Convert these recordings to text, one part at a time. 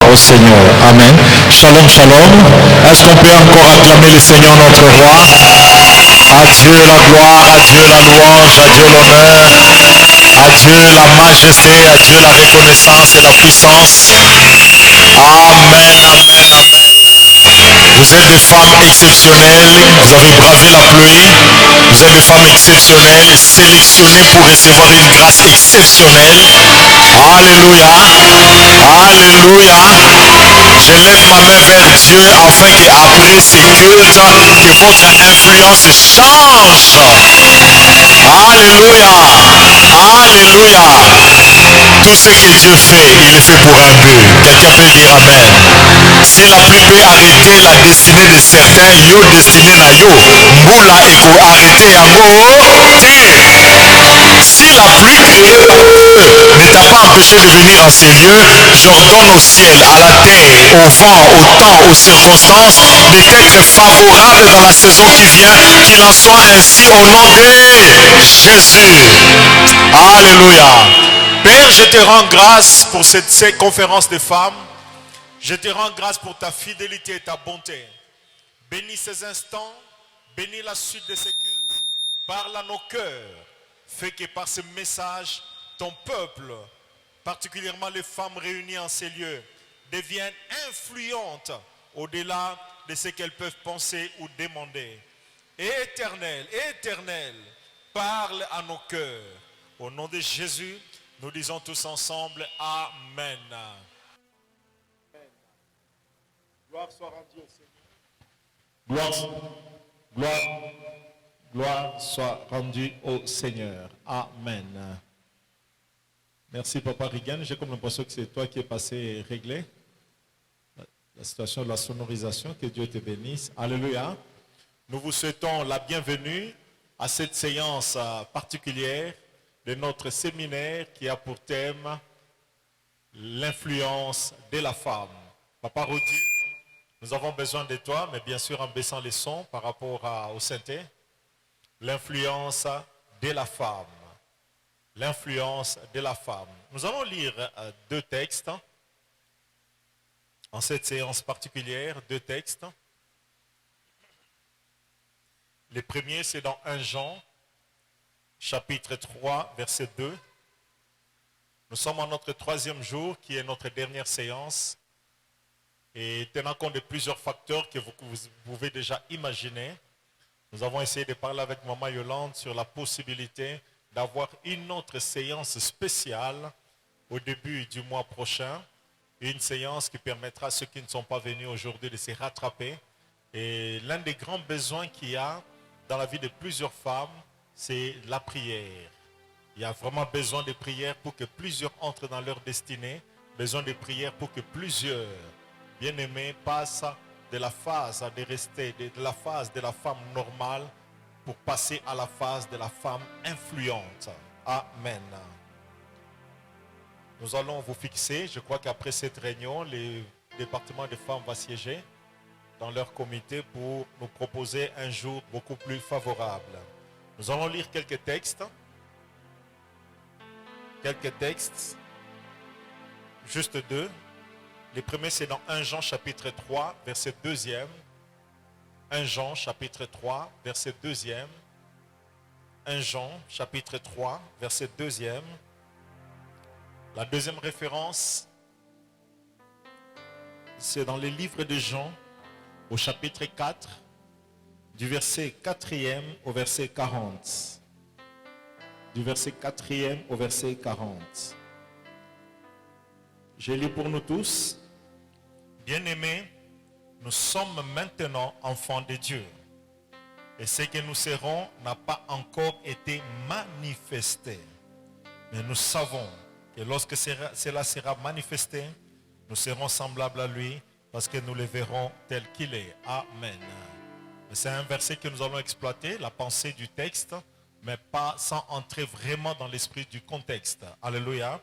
au Seigneur. Amen. Shalom, shalom. Est-ce qu'on peut encore acclamer le Seigneur notre roi? À Dieu la gloire, à Dieu la louange, à Dieu l'honneur, à Dieu la majesté, à Dieu la reconnaissance et la puissance. Amen, amen, amen. Vous êtes des femmes exceptionnelles, vous avez bravé la pluie, vous êtes des femmes exceptionnelles, sélectionnées pour recevoir une grâce exceptionnelle. Alléluia, alléluia. Je lève ma main vers Dieu afin qu'après ce culte, que votre influence change. Alléluia, alléluia. Tout ce que Dieu fait, il le fait pour un but. Quelqu'un peut dire Amen. Si la pluie peut arrêter la destinée de certains, yo destinée na yo, mbula eko arrêter yango te. Si la pluie créée par eux ne t'a pas empêché de venir en ces lieux, j'ordonne au ciel, à la terre, au vent, au temps, aux circonstances, de t'être favorable dans la saison qui vient, qu'il en soit ainsi au nom de Jésus. Alléluia. Père, je te rends grâce pour cette conférence de femmes. Je te rends grâce pour ta fidélité et ta bonté. Bénis ces instants, bénis la suite de ces cultes. Parle à nos cœurs. Fais que par ce message, ton peuple, particulièrement les femmes réunies en ces lieux, deviennent influentes au-delà de ce qu'elles peuvent penser ou demander. Éternel, éternel, parle à nos cœurs. Au nom de Jésus, nous disons tous ensemble Amen. Gloire soit rendue au Seigneur. Gloire soit rendue au Seigneur. Amen. Merci Papa Rigan. J'ai comme l'impression que c'est toi qui es passé et réglé la situation de la sonorisation. Que Dieu te bénisse. Alléluia. Nous vous souhaitons la bienvenue à cette séance particulière de notre séminaire qui a pour thème l'influence de la femme. Papa Rodi, nous avons besoin de toi, mais bien sûr en baissant les sons par rapport au synthé. L'influence de la femme. L'influence de la femme. Nous allons lire deux textes en cette séance particulière, deux textes. Le premier, c'est dans 1 Jean, chapitre 3, verset 2. Nous sommes en notre troisième jour, qui est notre dernière séance. Et tenant compte de plusieurs facteurs que vous pouvez déjà imaginer, nous avons essayé de parler avec Maman Yolande sur la possibilité d'avoir une autre séance spéciale au début du mois prochain. Une séance qui permettra à ceux qui ne sont pas venus aujourd'hui de se rattraper. Et l'un des grands besoins qu'il y a dans la vie de plusieurs femmes, c'est la prière. Il y a vraiment besoin de prière pour que plusieurs entrent dans leur destinée. Besoin de prière pour que plusieurs bien-aimés passent de la phase de rester, de la phase de la femme normale pour passer à la phase de la femme influente. Amen. Nous allons vous fixer. Je crois qu'après cette réunion, le département des femmes va siéger dans leur comité pour nous proposer un jour beaucoup plus favorable. Nous allons lire quelques textes. Quelques textes. Juste deux. Le premier, c'est dans 1 Jean chapitre 3, verset 2e. 1 Jean chapitre 3, verset 2e. 1 Jean chapitre 3, verset 2e. La deuxième référence, c'est dans les livres de Jean, au chapitre 4, du verset 4e au verset 40. Du verset 4e au verset 40. Je lis pour nous tous. Bien-aimés, nous sommes maintenant enfants de Dieu. Et ce que nous serons n'a pas encore été manifesté. Mais nous savons que lorsque cela sera manifesté, nous serons semblables à lui parce que nous le verrons tel qu'il est. Amen. C'est un verset que nous allons exploiter, la pensée du texte, mais pas sans entrer vraiment dans l'esprit du contexte. Alléluia.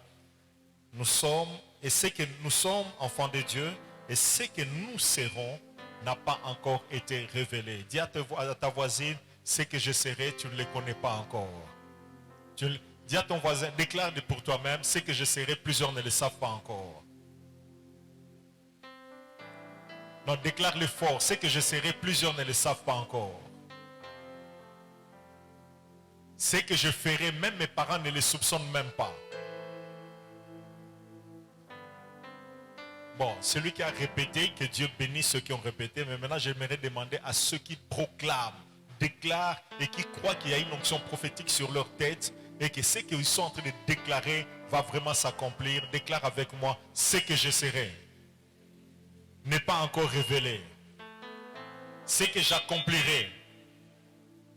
Nous sommes, et ce que nous sommes enfants de Dieu, et ce que nous serons n'a pas encore été révélé. Dis à ta voisine, ce que je serai, tu ne le connais pas encore. Dis à ton voisin, déclare pour toi-même, ce que je serai, plusieurs ne le savent pas encore. Non, déclare-le fort. C'est que je serai, plusieurs ne le savent pas encore. C'est que je ferai, même mes parents ne le soupçonnent même pas. Bon, celui qui a répété, que Dieu bénisse ceux qui ont répété. Mais maintenant, j'aimerais demander à ceux qui proclament, déclarent et qui croient qu'il y a une onction prophétique sur leur tête et que ce qu'ils sont en train de déclarer va vraiment s'accomplir. Déclare avec moi, ce que je serai n'est pas encore révélé. Ce que j'accomplirai,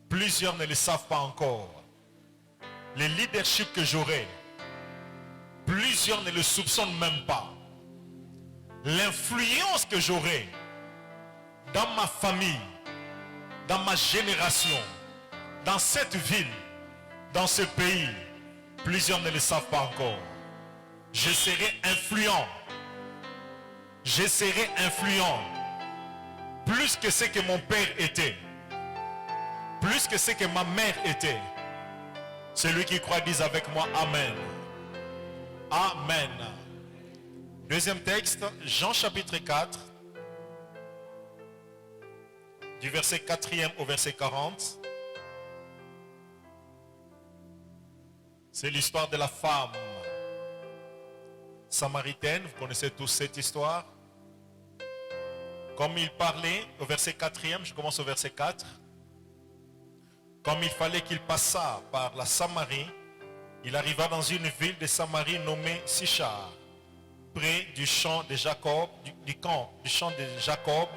plusieurs ne le savent pas encore. Le leadership que j'aurai, plusieurs ne le soupçonnent même pas. L'influence que j'aurai dans ma famille, dans ma génération, dans cette ville, dans ce pays, plusieurs ne le savent pas encore. Je serai influent. Je serai influent. Plus que ce que mon père était. Plus que ce que ma mère était. Celui qui croit dise avec moi Amen. Amen. Deuxième texte, Jean chapitre 4. Du verset 4e au verset 40. C'est l'histoire de la femme samaritaine. Vous connaissez tous cette histoire. Comme il parlait, au verset 4e, je commence au verset 4. Comme il fallait qu'il passât par la Samarie, il arriva dans une ville de Samarie nommée Sichar, près du champ de Jacob, du champ de Jacob,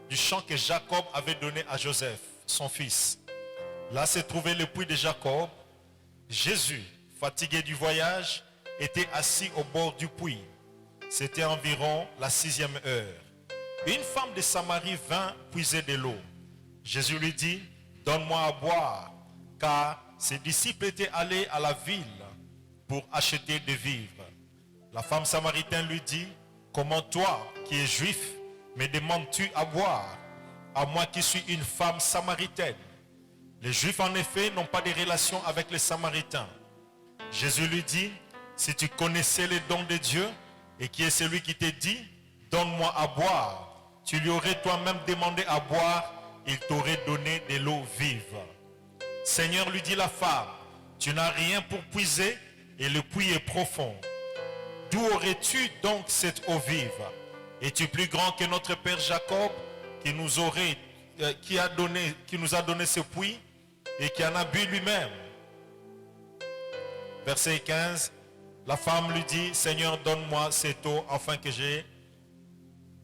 du champ que Jacob avait donné à Joseph, son fils. Là se trouvait le puits de Jacob. Jésus, fatigué du voyage, était assis au bord du puits. C'était environ la 6e heure. Une femme de Samarie vint puiser de l'eau. Jésus lui dit, donne-moi à boire, car ses disciples étaient allés à la ville pour acheter des vivres. La femme samaritaine lui dit, comment toi, qui es juif, me demandes-tu à boire, à moi qui suis une femme samaritaine? Les Juifs, en effet, n'ont pas de relation avec les Samaritains. Jésus lui dit, si tu connaissais les dons de Dieu, et qui est celui qui te dit, donne-moi à boire, tu lui aurais toi-même demandé à boire, il t'aurait donné de l'eau vive. Seigneur, lui dit la femme, tu n'as rien pour puiser, et le puits est profond. D'où aurais-tu donc cette eau vive? Es-tu plus grand que notre père Jacob, qui nous a donné ce puits et qui en a bu lui-même? Verset 15, la femme lui dit, Seigneur, donne-moi cette eau afin que je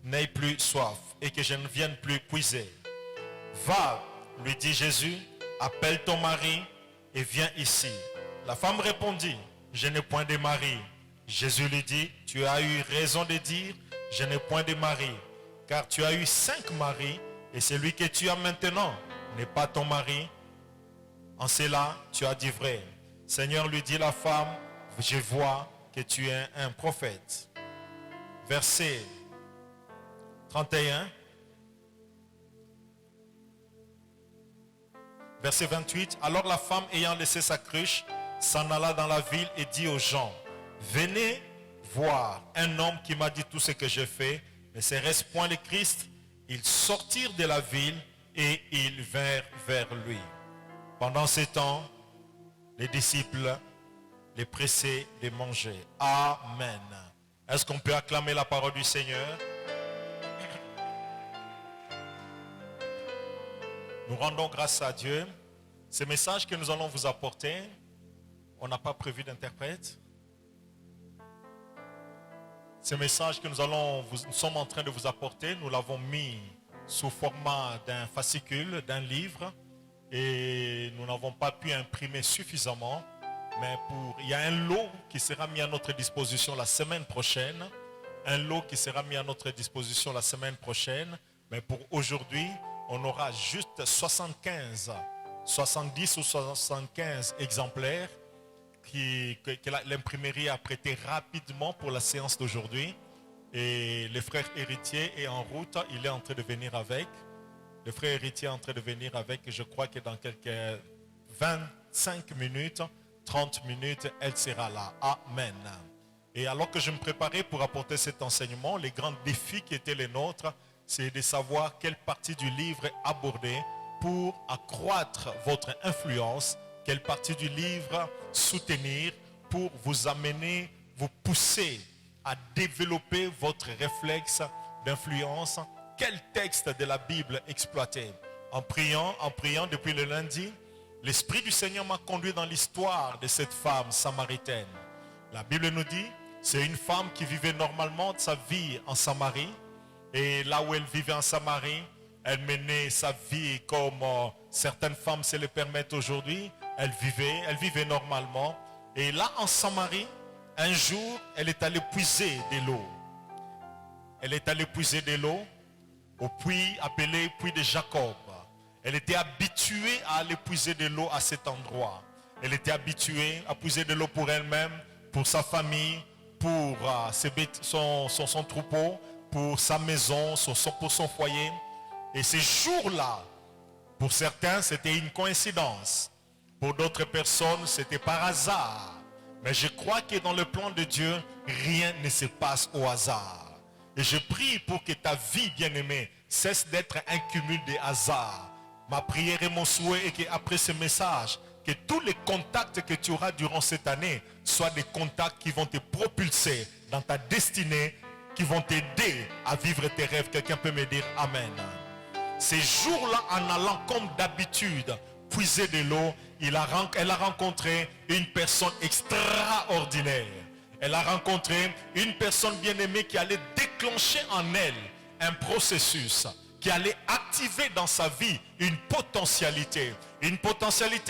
n'aie plus soif et que je ne vienne plus puiser. Va, lui dit Jésus, appelle ton mari et viens ici. La femme répondit, je n'ai point de mari. Jésus lui dit, tu as eu raison de dire, je n'ai point de mari, car tu as eu 5 maris et celui que tu as maintenant n'est pas ton mari. En cela, tu as dit vrai. Seigneur, lui dit la femme, je vois que tu es un prophète. Verset 31. Verset 28. Alors la femme, ayant laissé sa cruche, s'en alla dans la ville et dit aux gens, venez voir un homme qui m'a dit tout ce que je fais. Ne serait-ce point le Christ? Ils sortirent de la ville et ils vinrent vers lui. Pendant ce temps, les disciples les pressaient de manger. Amen. Est-ce qu'on peut acclamer la parole du Seigneur? Nous rendons grâce à Dieu. Ce message que nous allons vous apporter, on n'a pas prévu d'interprète. Ce message que nous sommes en train de vous apporter, nous l'avons mis sous format d'un fascicule, d'un livre, et nous n'avons pas pu imprimer suffisamment, mais il y a un lot qui sera mis à notre disposition la semaine prochaine, mais pour aujourd'hui, on aura juste 70 ou 75 exemplaires que l'imprimerie a prêté rapidement pour la séance d'aujourd'hui. Et le frère héritier est en route, il est en train de venir avec. Le frère héritier est en train de venir avec, je crois que dans quelques 25 minutes, 30 minutes, elle sera là. Amen. Et alors que je me préparais pour apporter cet enseignement, les grands défis qui étaient les nôtres, c'est de savoir quelle partie du livre aborder pour accroître votre influence, quelle partie du livre soutenir pour vous amener, vous pousser à développer votre réflexe d'influence, quel texte de la Bible exploiter. En priant depuis le lundi, l'Esprit du Seigneur m'a conduit dans l'histoire de cette femme samaritaine. La Bible nous dit, c'est une femme qui vivait normalement sa vie en Samarie. Et là où elle vivait en Samarie, elle menait sa vie comme certaines femmes se le permettent aujourd'hui. Elle vivait normalement. Et là en Samarie, un jour, elle est allée puiser de l'eau. Elle est allée puiser de l'eau au puits appelé puits de Jacob. Elle était habituée à aller puiser de l'eau à cet endroit. Elle était habituée à puiser de l'eau pour elle-même, pour sa famille, pour son troupeau, pour sa maison, pour son foyer. Et ces jours-là, pour certains, c'était une coïncidence. Pour d'autres personnes, c'était par hasard. Mais je crois que dans le plan de Dieu, rien ne se passe au hasard. Et je prie pour que ta vie, bien-aimée, cesse d'être un cumul de hasards. Ma prière et mon souhait est qu'après ce message, que tous les contacts que tu auras durant cette année soient des contacts qui vont te propulser dans ta destinée, qui vont t'aider à vivre tes rêves. Quelqu'un peut me dire Amen. Ces jours-là, en allant comme d'habitude puiser de l'eau, elle a rencontré une personne extraordinaire. Elle a rencontré une personne bien-aimée qui allait déclencher en elle un processus, qui allait activer dans sa vie une potentialité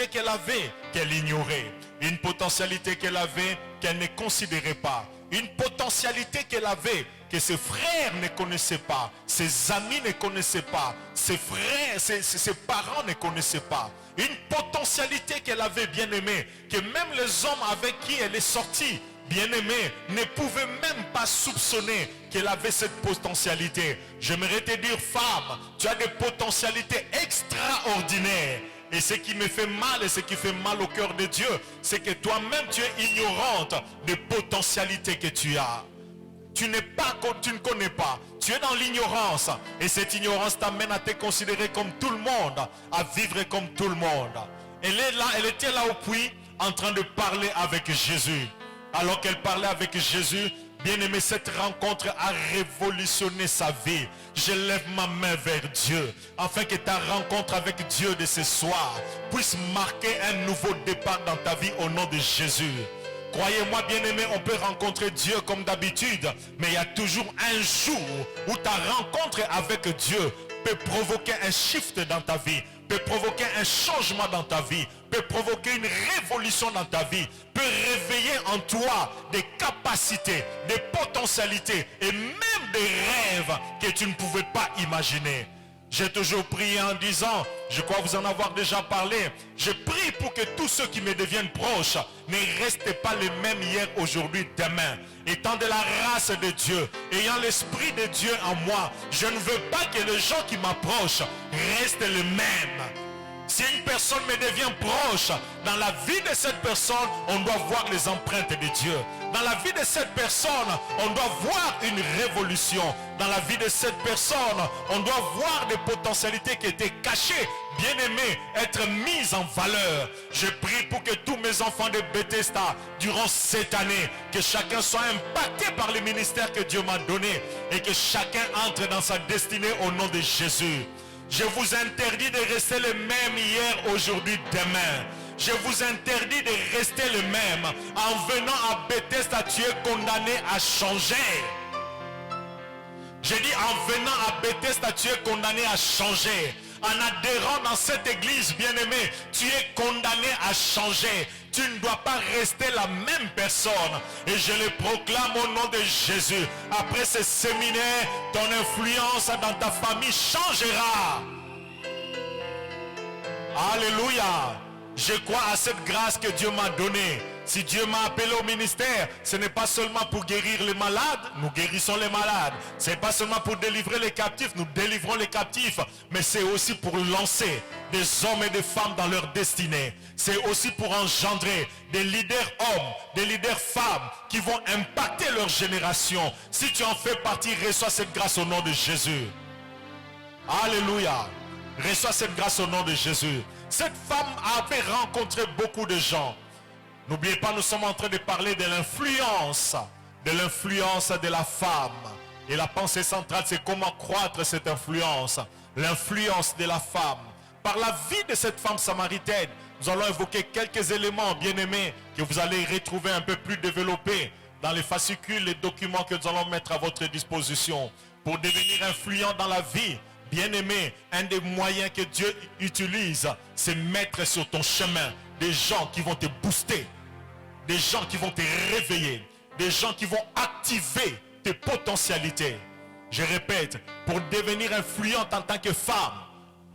qu'elle avait, qu'elle ignorait, une potentialité qu'elle avait, qu'elle ne considérait pas, une potentialité qu'elle avait, que ses frères ne connaissaient pas, ses amis ne connaissaient pas, ses frères, ses parents ne connaissaient pas, une potentialité qu'elle avait, bien aimée, que même les hommes avec qui elle est sortie, bien-aimée, ne pouvaient même pas soupçonner qu'elle avait cette potentialité. J'aimerais te dire, femme, tu as des potentialités extraordinaires. Et ce qui me fait mal et ce qui fait mal au cœur de Dieu, c'est que toi-même tu es ignorante des potentialités que tu as. Tu ne connais pas. Tu es dans l'ignorance. Et cette ignorance t'amène à te considérer comme tout le monde, à vivre comme tout le monde. Elle était là au puits en train de parler avec Jésus. Alors qu'elle parlait avec Jésus, bien-aimé, cette rencontre a révolutionné sa vie. Je lève ma main vers Dieu, afin que ta rencontre avec Dieu de ce soir puisse marquer un nouveau départ dans ta vie au nom de Jésus. Croyez-moi, bien-aimé, on peut rencontrer Dieu comme d'habitude, mais il y a toujours un jour où ta rencontre avec Dieu peut provoquer un shift dans ta vie, peut provoquer un changement dans ta vie, peut provoquer une révolution dans ta vie, peut réveiller en toi des capacités, des potentialités et même des rêves que tu ne pouvais pas imaginer. J'ai toujours prié en disant, je crois vous en avoir déjà parlé, je prie pour que tous ceux qui me deviennent proches ne restent pas les mêmes hier, aujourd'hui, demain. Étant de la race de Dieu, ayant l'Esprit de Dieu en moi, je ne veux pas que les gens qui m'approchent restent les mêmes. Si une personne me devient proche, dans la vie de cette personne, on doit voir les empreintes de Dieu. Dans la vie de cette personne, on doit voir une révolution. Dans la vie de cette personne, on doit voir des potentialités qui étaient cachées, bien aimées, être mises en valeur. Je prie pour que tous mes enfants de Bethesda, durant cette année, que chacun soit impacté par le ministère que Dieu m'a donné et que chacun entre dans sa destinée au nom de Jésus. Je vous interdis de rester le même hier, aujourd'hui, demain. Je vous interdis de rester le même. En venant à Bethesda, tu es condamné à changer. J'ai dit, en venant à Bethesda, tu es condamné à changer. En adhérant dans cette église, bien-aimé, tu es condamné à changer. Tu ne dois pas rester la même personne. Et je le proclame au nom de Jésus. Après ce séminaire, ton influence dans ta famille changera. Alléluia. Je crois à cette grâce que Dieu m'a donnée. Si Dieu m'a appelé au ministère, ce n'est pas seulement pour guérir les malades, nous guérissons les malades. Ce n'est pas seulement pour délivrer les captifs, nous délivrons les captifs. Mais c'est aussi pour lancer des hommes et des femmes dans leur destinée. C'est aussi pour engendrer des leaders hommes, des leaders femmes qui vont impacter leur génération. Si tu en fais partie, reçois cette grâce au nom de Jésus. Alléluia. Reçois cette grâce au nom de Jésus. Cette femme avait rencontré beaucoup de gens. N'oubliez pas, nous sommes en train de parler de l'influence de la femme. Et la pensée centrale, c'est comment croître cette influence. L'influence de la femme. Par la vie de cette femme samaritaine, nous allons évoquer quelques éléments, bien-aimés, que vous allez retrouver un peu plus développés dans les fascicules, les documents que nous allons mettre à votre disposition. Pour devenir influent dans la vie, bien-aimé, un des moyens que Dieu utilise, c'est mettre sur ton chemin des gens qui vont te booster, des gens qui vont te réveiller, des gens qui vont activer tes potentialités. Je répète, pour devenir influente en tant que femme,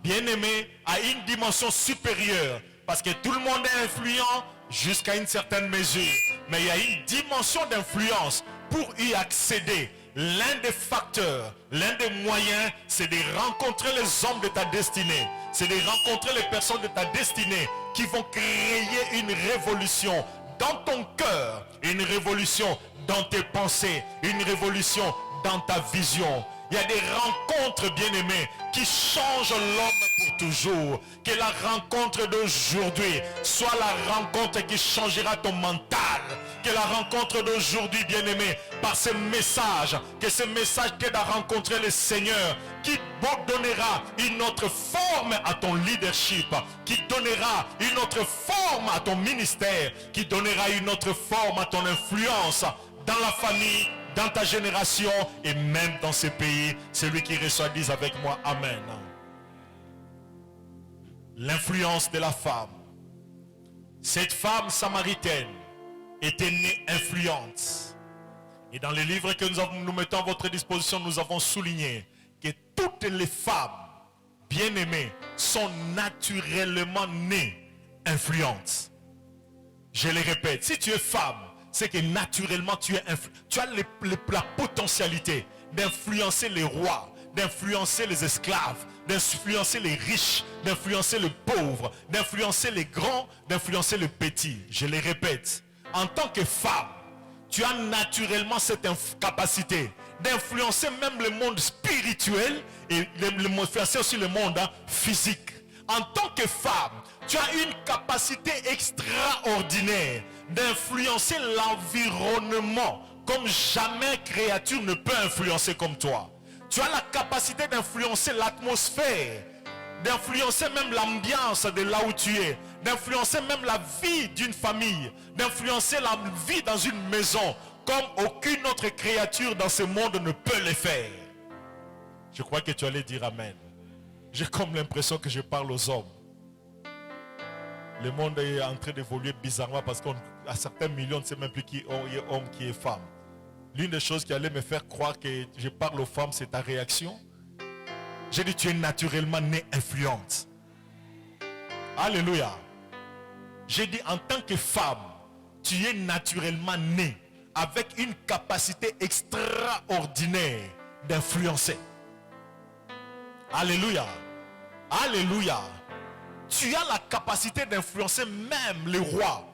bien-aimée, à une dimension supérieure, parce que tout le monde est influent jusqu'à une certaine mesure, mais il y a une dimension d'influence. Pour y accéder, l'un des facteurs, l'un des moyens, c'est de rencontrer les hommes de ta destinée, c'est de rencontrer les personnes de ta destinée qui vont créer une révolution dans ton cœur, une révolution dans tes pensées, une révolution dans ta vision. Il y a des rencontres, bien-aimées, qui changent l'homme pour toujours. Que la rencontre d'aujourd'hui soit la rencontre qui changera ton mental. Que la rencontre d'aujourd'hui, bien-aimé, par ce message, que ce message t'aide à rencontrer le Seigneur, qui donnera une autre forme à ton leadership, qui donnera une autre forme à ton ministère, qui donnera une autre forme à ton influence dans la famille, dans ta génération et même dans ce pays. Celui qui reçoit, dise avec moi Amen. L'influence de la femme. Cette femme samaritaine était née influente. Et dans les livres que nous mettons à votre disposition, nous avons souligné que toutes les femmes bien-aimées sont naturellement nées influentes. Je le répète, si tu es femme, c'est que naturellement tu as la potentialité d'influencer les rois, d'influencer les esclaves, d'influencer les riches, d'influencer les pauvres, d'influencer les grands, d'influencer les petits. Je le répète, en tant que femme, tu as naturellement cette capacité d'influencer même le monde spirituel et d'influencer aussi le monde physique. En tant que femme, tu as une capacité extraordinaire d'influencer l'environnement comme jamais créature ne peut influencer comme toi. Tu as la capacité d'influencer l'atmosphère, d'influencer même l'ambiance de là où tu es, d'influencer même la vie d'une famille, d'influencer la vie dans une maison comme aucune autre créature dans ce monde ne peut le faire. Je crois que tu allais dire Amen. J'ai comme l'impression que je parle aux hommes. Le monde est en train d'évoluer bizarrement parce qu'à certains millions, on ne sait même plus qui est homme, qui est femme. L'une des choses qui allait me faire croire que je parle aux femmes, c'est ta réaction. J'ai dit, tu es naturellement née influente. Alléluia. J'ai dit, en tant que femme, tu es naturellement née avec une capacité extraordinaire d'influencer. Alléluia. Alléluia. Tu as la capacité d'influencer même les rois.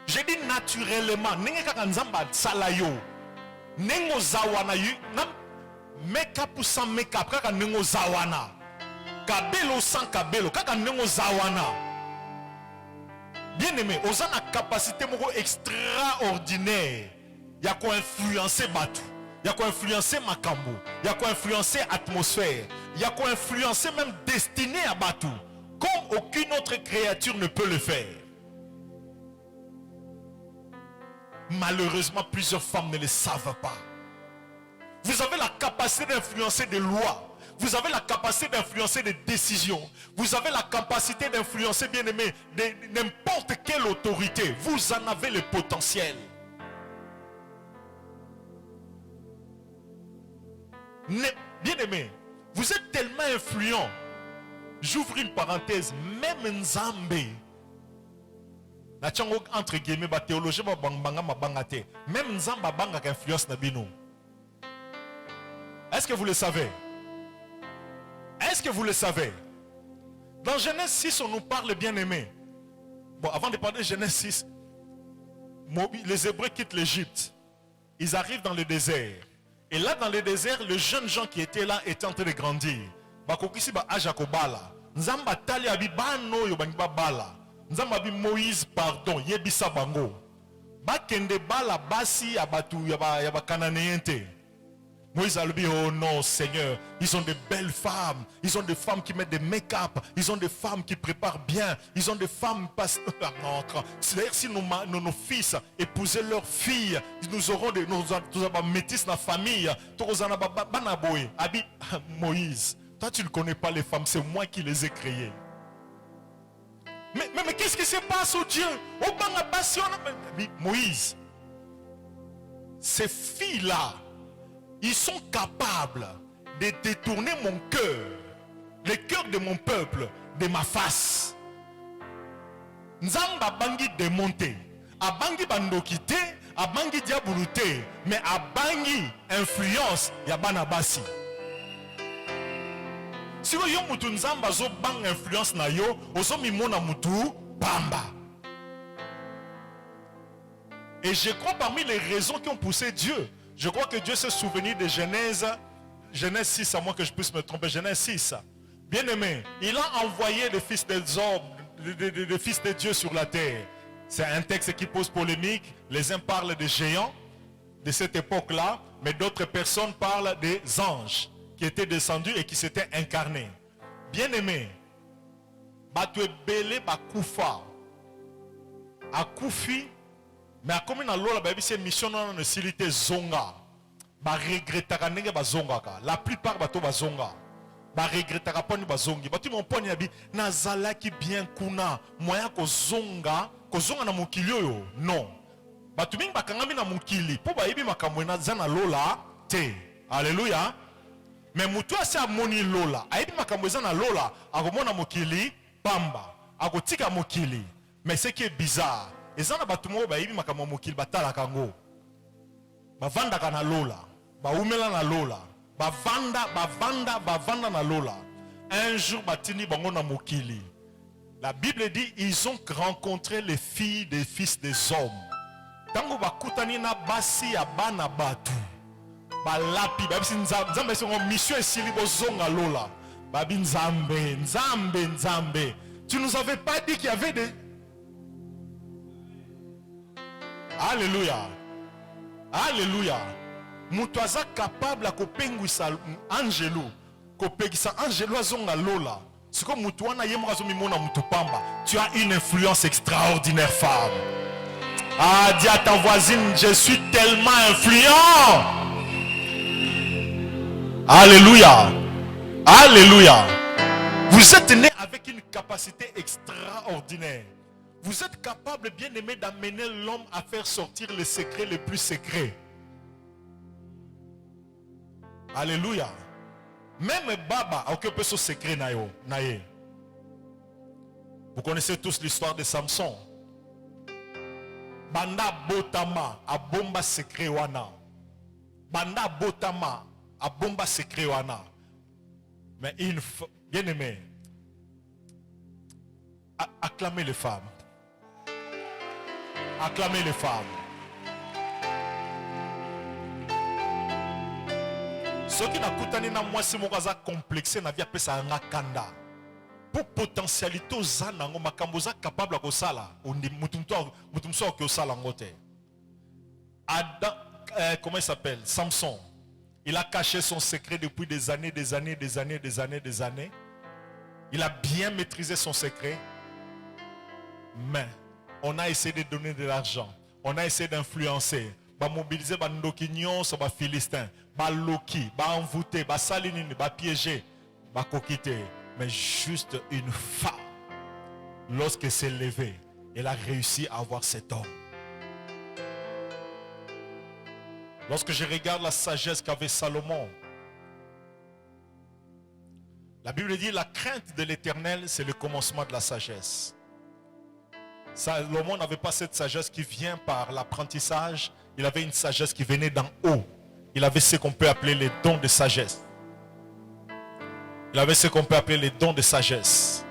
J'ai dit naturellement. Make-up sans make-up. Kabelo sans kabelo. Bien aimé, on a la capacité extraordinaire. Il y a quoi influencer Batu. Il y a quoi influencer Makambo. Il y a quoi influencer atmosphère. Il y a quoi influencer même destinée à Batu. Comme aucune autre créature ne peut le faire. Malheureusement, plusieurs femmes ne le savent pas. Vous avez la capacité d'influencer des lois. Vous avez la capacité d'influencer des décisions. Vous avez la capacité d'influencer, bien aimé, n'importe quelle autorité. Vous en avez le potentiel. Bien aimé, vous êtes tellement influent. J'ouvre une parenthèse. Même Nzambe, entre guillemets, la théologie, même Nzamba banga influence na bino. Est-ce que vous le savez? Est-ce que vous le savez? Dans Genèse 6, on nous parle, bien aimé. Bon, avant de parler de Genèse 6, les Hébreux quittent l'Égypte. Ils arrivent dans le désert. Et là, dans le désert, les jeunes gens qui étaient là étaient en train de grandir. Bakokisi ba ajakobala. Nzamba tali abi bano yo bangi bala. Nzamba abi Moïse pardon yebisa bango. Bakende bala basi abatu yaba cananéente. Moïse a dit, oh non Seigneur, ils ont de belles femmes, ils ont des femmes qui mettent des make-up, ils ont des femmes qui préparent bien, ils ont des femmes c'est-à-dire si nos fils épousaient leurs filles, nous aurons des métis dans la famille. Moïse, toi tu ne connais pas les femmes, c'est moi qui les ai créées. Mais qu'est-ce qui se passe au Dieu? Moïse, ces filles-là, ils sont capables de détourner mon cœur, le cœur de mon peuple, de ma face. Nzamba bangi démonté, abangi bandokité, abangi diabuluté, mais abangi influence yabana basi. Si vous avez mutu nzamba zo bang influence na yo, ozo mimona mutu bamba. Et je crois parmi les raisons qui ont poussé Dieu, je crois que Dieu s'est souvenu de Genèse 6, à moins que je puisse me tromper, Genèse 6. Bien aimé, il a envoyé les fils des hommes, les fils de Dieu sur la terre. C'est un texte qui pose polémique. Les uns parlent des géants de cette époque-là, mais d'autres personnes parlent des anges qui étaient descendus et qui s'étaient incarnés. Bien aimé, Batoué Belé Bakoufa, Akoufi, mais comme on a l'eau, c'est une mission dans la silité zonga. Ba regrettera nenge ba zonga ka. La plupart bato ba zonga. Ba regrettera pas ni ba zongi. Batu mon poni abi nazala ki bien kuna moya ko zonga na mokili yo. Non. Batu mingi bakangami na mokili. Po ba yebi makambo na zana lola te. Alléluia. Mais mutu asa moni lola. Ayebi makambo zana lola, akomona mokili pamba. Akotika mokili. Mais ce qui est bizarre, et ça na batumo ba yebi makambo mokili batala kango. Bavanda kana lola, baumela na lola, bavanda na lola. Un jour batini bango na mokili. La Bible dit ils ont rencontré les filles des fils des hommes. Tango bakutani na basi ya bana batu. Balapi babisi nzambe songo mission esili bozonga lola. Babi nzambe. Tu nous avais pas dit qu'il y avait des... Alléluia. Alléluia. Mutwaza capable à kopengwisa angelo. Kopengisa angelo azonga lola. C'est comme mutwana yemorazo mimona mutupamba. Tu as une influence extraordinaire, femme. Ah, dis à ta voisine, je suis tellement influent. Alléluia. Alléluia. Vous êtes né avec une capacité extraordinaire. Vous êtes capable, bien aimé, d'amener l'homme à faire sortir les secrets les plus secrets. Alléluia. Même Baba a occupé ce secret naye. Vous connaissez tous l'histoire de Samson. Banda Botama a bomba secret wana. Banda Botama a bomba secret wana. Mais bien aimé, acclamez les femmes. Acclamez les femmes. Ceux qui n'ont pas moi c'est mon gars complexé n'a pas ça un kanda. Pour potentialité aux anango makamboza capable à sala. On dit mutumso que sala ngote. Adam, comment il s'appelle? Samson. Il a caché son secret depuis des années. Il a bien maîtrisé son secret. Mais on a essayé de donner de l'argent. On a essayé d'influencer. Ba mobiliser ba ndokinyon sur ba philistins. Ba loki, ba envoûter, ba salinine, ba piéger, ba kokiter. Mais juste une femme, lorsqu'elle s'est levée, elle a réussi à avoir cet homme. Lorsque je regarde la sagesse qu'avait Salomon, la Bible dit la crainte de l'Éternel, c'est le commencement de la sagesse. Salomon n'avait pas cette sagesse qui vient par l'apprentissage. Il avait une sagesse qui venait d'en haut. Il avait ce qu'on peut appeler les dons de sagesse. Il avait ce qu'on peut appeler les dons de sagesse.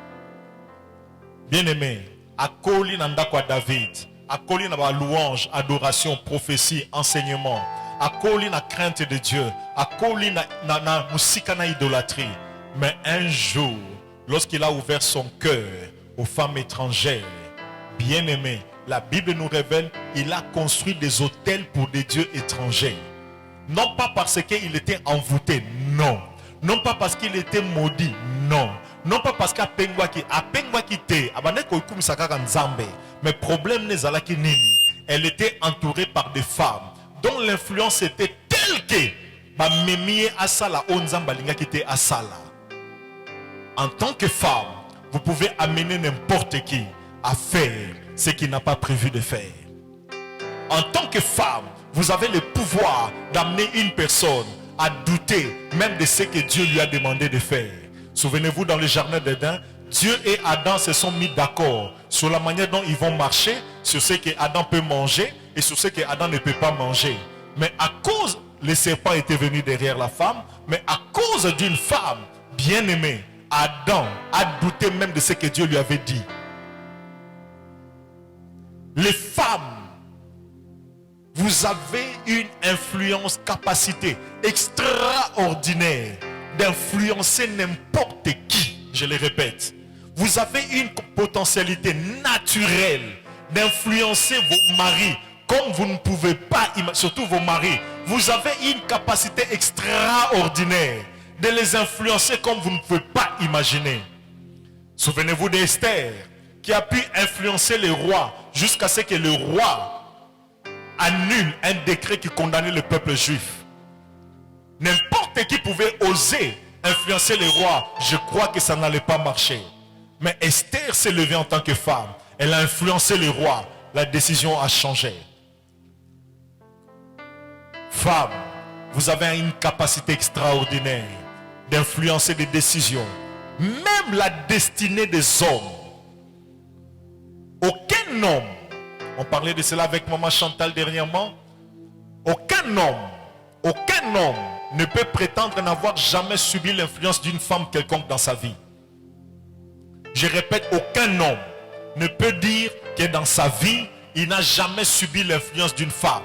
Bien-aimé, Akoli Nandakwa David, Akoli Naba louange, adoration, prophétie, enseignement, akoli na crainte de Dieu, akoli na musika na idolâtrie. Mais un jour, lorsqu'il a ouvert son cœur aux femmes étrangères, bien-aimées, la Bible nous révèle, il a construit des hôtels pour des dieux étrangers. Non pas parce qu'il était envoûté, non. Non pas parce qu'il était maudit, non. Non pas parce qu'à Pengwaki te, mais le problème n'est pas que nini. Elle était entourée par des femmes dont l'influence était telle que Mémie Asala Onzamba Lingaki te Asala. En tant que femme, vous pouvez amener n'importe qui à faire ce qu'il n'a pas prévu de faire. En tant que femme, vous avez le pouvoir d'amener une personne à douter même de ce que Dieu lui a demandé de faire. Souvenez-vous, dans le jardin d'Éden, Dieu et Adam se sont mis d'accord sur la manière dont ils vont marcher, sur ce que Adam peut manger et sur ce que Adam ne peut pas manger. Mais à cause, le serpent était venu derrière la femme, mais à cause d'une femme bien-aimée, Adam a douté même de ce que Dieu lui avait dit. Les femmes, vous avez une influence, capacité extraordinaire d'influencer n'importe qui, je le répète. Vous avez une potentialité naturelle d'influencer vos maris comme vous ne pouvez pas, surtout vos maris. Vous avez une capacité extraordinaire de les influencer comme vous ne pouvez pas imaginer. Souvenez-vous d'Esther, qui a pu influencer le roi jusqu'à ce que le roi annule un décret qui condamnait le peuple juif. N'importe qui pouvait oser influencer le roi. Je crois que ça n'allait pas marcher. Mais Esther s'est levée en tant que femme. Elle a influencé le roi. La décision a changé. Femme, vous avez une capacité extraordinaire d'influencer des décisions. Même la destinée des hommes. Aucun homme, on parlait de cela avec maman Chantal dernièrement, aucun homme ne peut prétendre n'avoir jamais subi l'influence d'une femme quelconque dans sa vie. Je répète, aucun homme ne peut dire que dans sa vie, il n'a jamais subi l'influence d'une femme.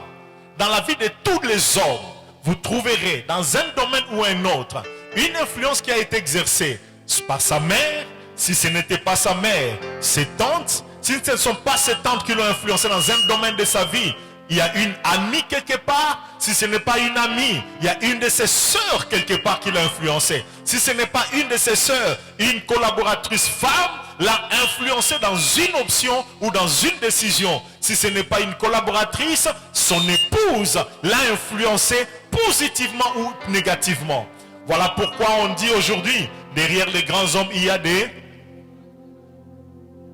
Dans la vie de tous les hommes, vous trouverez dans un domaine ou un autre une influence qui a été exercée par sa mère. Si ce n'était pas sa mère, ses tantes. Si ce ne sont pas ses tantes qui l'ont influencé dans un domaine de sa vie, il y a une amie quelque part. Si ce n'est pas une amie, il y a une de ses sœurs quelque part qui l'a influencé. Si ce n'est pas une de ses sœurs, une collaboratrice femme l'a influencé dans une option ou dans une décision. Si ce n'est pas une collaboratrice, son épouse l'a influencé positivement ou négativement. Voilà pourquoi on dit aujourd'hui, derrière les grands hommes, il y a des...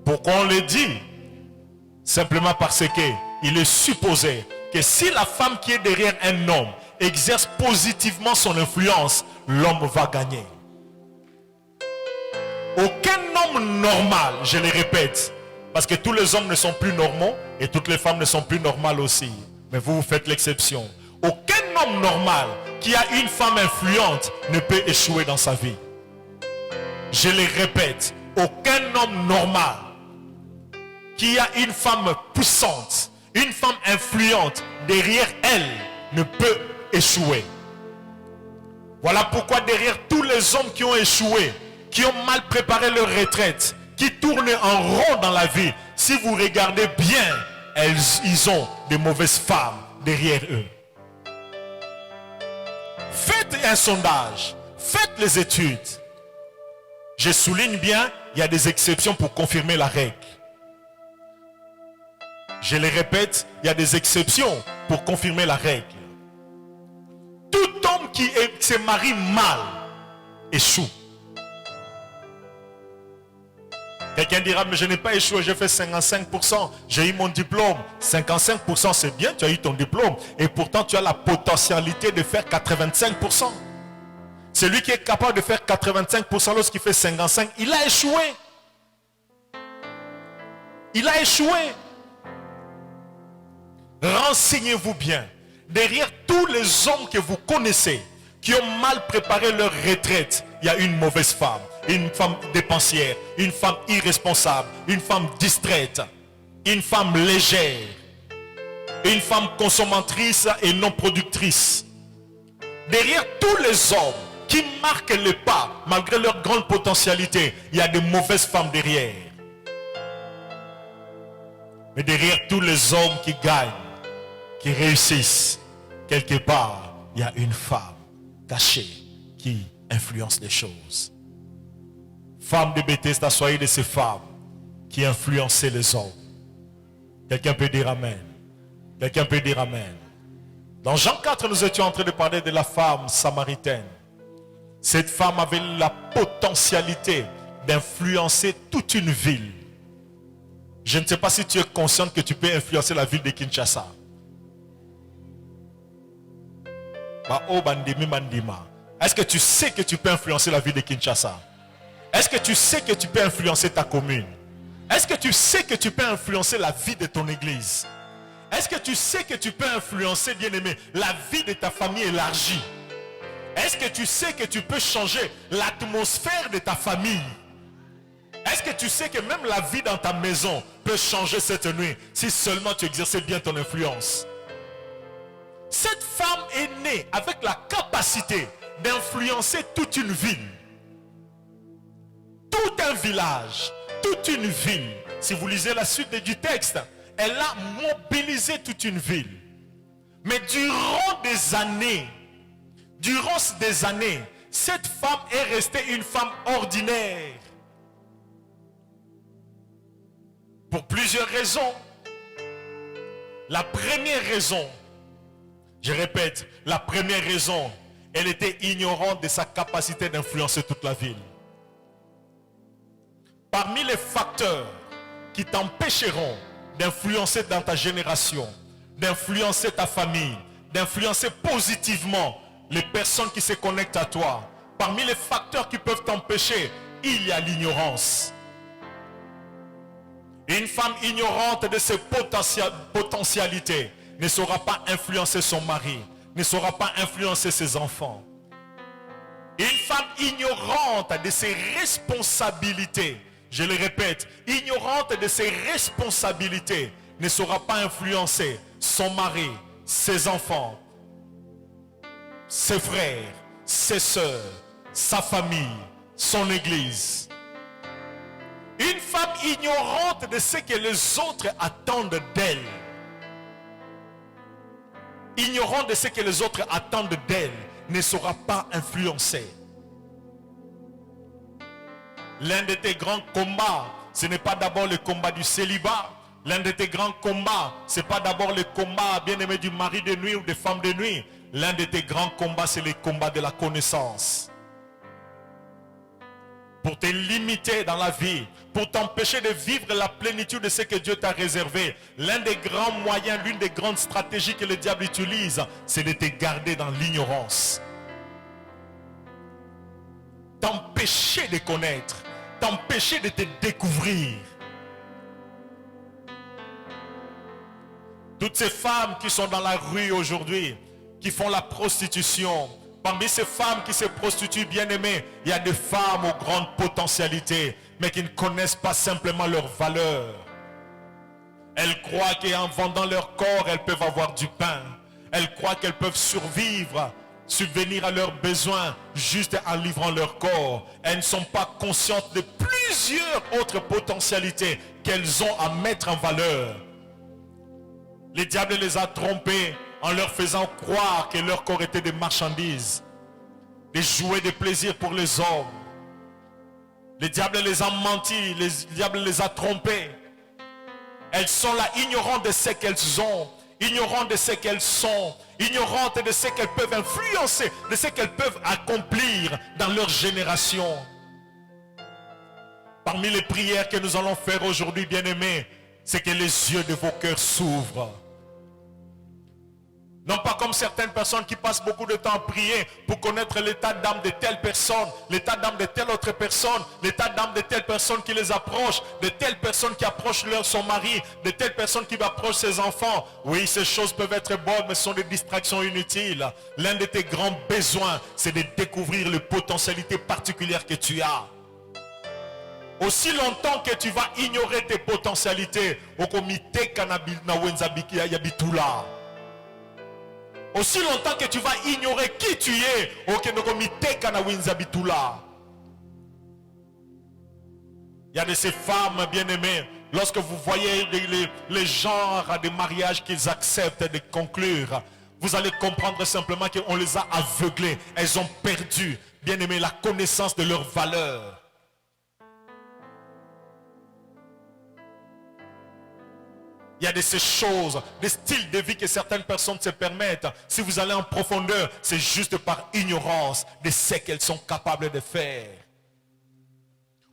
Pourquoi on le dit? Simplement parce que il est supposé que si la femme qui est derrière un homme exerce positivement son influence, l'homme va gagner. Aucun homme normal, je le répète, parce que tous les hommes ne sont plus normaux et toutes les femmes ne sont plus normales aussi. Mais vous faites l'exception. Aucun homme normal qui a une femme influente ne peut échouer dans sa vie. Je le répète, aucun homme normal qui a une femme puissante, une femme influente derrière elle ne peut échouer. Voilà pourquoi derrière tous les hommes qui ont échoué, qui ont mal préparé leur retraite, qui tournent en rond dans la vie, si vous regardez bien, ils ont de mauvaises femmes derrière eux. Faites un sondage, faites les études. Je souligne bien, il y a des exceptions pour confirmer la règle. Je le répète, il y a des exceptions pour confirmer la règle. Tout homme qui se marie mal échoue. Quelqu'un dira, mais je n'ai pas échoué, j'ai fait 55%, j'ai eu mon diplôme. 55% c'est bien, tu as eu ton diplôme. Et pourtant tu as la potentialité de faire 85%. Celui qui est capable de faire 85% lorsqu'il fait 55%, il a échoué. Il a échoué. Renseignez-vous bien. Derrière tous les hommes que vous connaissez, qui ont mal préparé leur retraite, il y a une mauvaise femme, une femme dépensière, une femme irresponsable, une femme distraite, une femme légère. Une femme consommatrice et non productrice. Derrière tous les hommes qui marquent le pas, malgré leur grande potentialité, il y a de mauvaises femmes derrière. Mais derrière tous les hommes qui gagnent, qui réussissent, quelque part, il y a une femme cachée qui influence les choses. Femme de Bethesda, soyez de ces femmes qui influençaient les hommes. Quelqu'un peut dire amen. Quelqu'un peut dire amen. Dans Jean 4, nous étions en train de parler de la femme samaritaine. Cette femme avait la potentialité d'influencer toute une ville. Je ne sais pas si tu es consciente que tu peux influencer la ville de Kinshasa. Est-ce que tu sais que tu peux influencer la ville de Kinshasa? Est-ce que tu sais que tu peux influencer ta commune? Est-ce que tu sais que tu peux influencer la vie de ton église? Est-ce que tu sais que tu peux influencer, bien-aimé, la vie de ta famille élargie? Est-ce que tu sais que tu peux changer l'atmosphère de ta famille? Est-ce que tu sais que même la vie dans ta maison peut changer cette nuit si seulement tu exerçais bien ton influence? Cette femme est née avec la capacité d'influencer toute une ville, tout un village, toute une ville. Si vous lisez la suite du texte, elle a mobilisé toute une ville. Mais durant des années, cette femme est restée une femme ordinaire. Pour plusieurs raisons. La première raison, je répète, la première raison, elle était ignorante de sa capacité d'influencer toute la ville. Parmi les facteurs qui t'empêcheront d'influencer dans ta génération, d'influencer ta famille, d'influencer positivement les personnes qui se connectent à toi, parmi les facteurs qui peuvent t'empêcher, il y a l'ignorance. Une femme ignorante de ses potentialités ne saura pas influencer son mari, ne saura pas influencer ses enfants. Une femme ignorante de ses responsabilités, je le répète, ignorante de ses responsabilités, ne saura pas influencer son mari, ses enfants, ses frères, ses sœurs, sa famille, son église. Une femme ignorante de ce que les autres attendent d'elle. Ignorante de ce que les autres attendent d'elle, ne saura pas influencer. L'un de tes grands combats, ce n'est pas d'abord le combat du célibat. L'un de tes grands combats, ce n'est pas d'abord le combat bien-aimé du mari de nuit ou des femmes de nuit. L'un de tes grands combats, c'est le combat de la connaissance. Pour te limiter dans la vie, pour t'empêcher de vivre la plénitude de ce que Dieu t'a réservé. L'un des grands moyens, l'une des grandes stratégies que le diable utilise, c'est de te garder dans l'ignorance. T'empêcher de connaître, t'empêcher de te découvrir. Toutes ces femmes qui sont dans la rue aujourd'hui, qui font la prostitution, parmi ces femmes qui se prostituent, bien-aimées, il y a des femmes aux grandes potentialités, mais qui ne connaissent pas simplement leur valeur. Elles croient qu'en vendant leur corps, elles peuvent avoir du pain. Elles croient qu'elles peuvent survivre, subvenir à leurs besoins, juste en livrant leur corps. Elles ne sont pas conscientes de plusieurs autres potentialités qu'elles ont à mettre en valeur. Le diable les a trompées en leur faisant croire que leur corps était des marchandises, des jouets de plaisir pour les hommes. Le diable les a menti, le diable les a trompés. Elles sont là ignorantes de ce qu'elles ont, ignorantes de ce qu'elles sont, ignorantes de ce qu'elles peuvent influencer, de ce qu'elles peuvent accomplir dans leur génération. Parmi les prières que nous allons faire aujourd'hui, bien-aimés, c'est que les yeux de vos cœurs s'ouvrent. Non pas comme certaines personnes qui passent beaucoup de temps à prier pour connaître l'état d'âme de telle personne, l'état d'âme de telle autre personne, l'état d'âme de telle personne qui les approche, de telle personne qui approche son mari, de telle personne qui approche ses enfants. Oui, ces choses peuvent être bonnes, mais ce sont des distractions inutiles. L'un de tes grands besoins, c'est de découvrir les potentialités particulières que tu as. Aussi longtemps que tu vas ignorer tes potentialités, aussi longtemps que tu vas ignorer qui tu es, il y a de ces femmes bien-aimées, lorsque vous voyez les genres de mariage qu'ils acceptent de conclure, vous allez comprendre simplement qu'on les a aveuglées. Elles ont perdu, bien-aimés, la connaissance de leur valeur. Il y a de ces choses, des styles de vie que certaines personnes se permettent. Si vous allez en profondeur, c'est juste par ignorance de ce qu'elles sont capables de faire.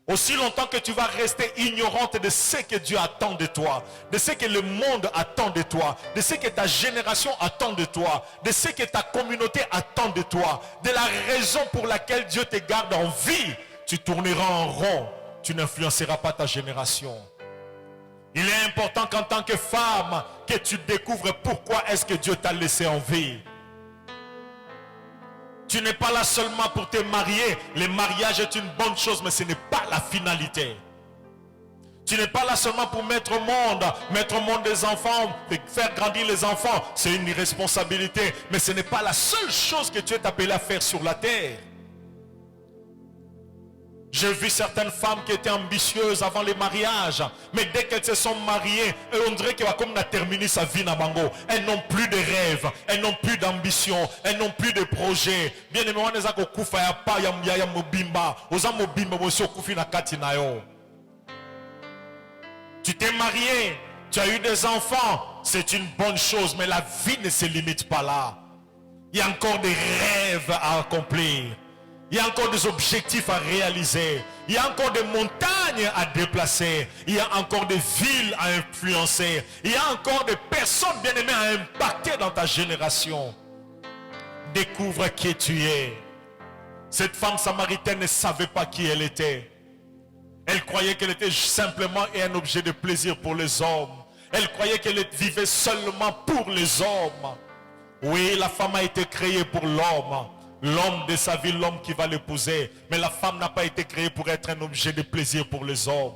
Aussi longtemps que tu vas rester ignorante de ce que Dieu attend de toi, de ce que le monde attend de toi, de ce que ta génération attend de toi, de ce que ta communauté attend de toi, de la raison pour laquelle Dieu te garde en vie, tu tourneras en rond, tu n'influenceras pas ta génération. Il est important qu'en tant que femme, que tu découvres pourquoi est-ce que Dieu t'a laissé en vie. Tu n'es pas là seulement pour te marier. Le mariage est une bonne chose, mais ce n'est pas la finalité. Tu n'es pas là seulement pour mettre au monde des enfants, faire grandir les enfants. C'est une irresponsabilité, mais ce n'est pas la seule chose que tu es appelé à faire sur la terre. J'ai vu certaines femmes qui étaient ambitieuses avant le mariage, mais dès qu'elles se sont mariées, on dirait qu'elle va comme terminer sa vie na bango. Elles n'ont plus de rêves, elles n'ont plus d'ambition, elles n'ont plus de projets. Bien aimé, on est à kufa ya pa ya mobimba, oza mobimba mosi okufi na kati na yo. Tu t'es marié, tu as eu des enfants, c'est une bonne chose, mais la vie ne se limite pas là. Il y a encore des rêves à accomplir. Il y a encore des objectifs à réaliser. Il y a encore des montagnes à déplacer. Il y a encore des villes à influencer. Il y a encore des personnes bien-aimées à impacter dans ta génération. Découvre qui tu es. Cette femme samaritaine ne savait pas qui elle était. Elle croyait qu'elle était simplement un objet de plaisir pour les hommes. Elle croyait qu'elle vivait seulement pour les hommes. Oui, la femme a été créée pour l'homme. L'homme de sa vie, l'homme qui va l'épouser. Mais la femme n'a pas été créée pour être un objet de plaisir pour les hommes.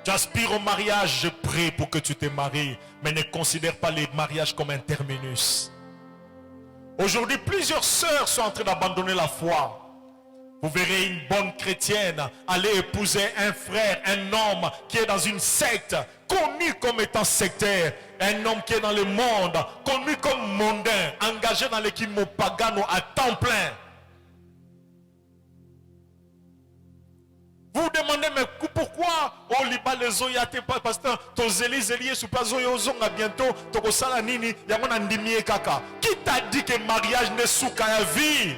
Tu aspires au mariage, je prie pour que tu te maries. Mais ne considère pas les mariages comme un terminus. Aujourd'hui, plusieurs sœurs sont en train d'abandonner la foi. Vous verrez une bonne chrétienne aller épouser un frère, un homme qui est dans une secte, connu comme étant sectaire. Un homme qui est dans le monde, connu comme mondain, engagé dans l'équipe Mopagano à temps plein. Vous vous demandez, mais pourquoi on lit pas les oyate pas pasteur, ton zélie sous pas oyozonga bientôt, toko sala nini, yamona ndimie kaka. Qui t'a dit que mariage n'est souka la vie?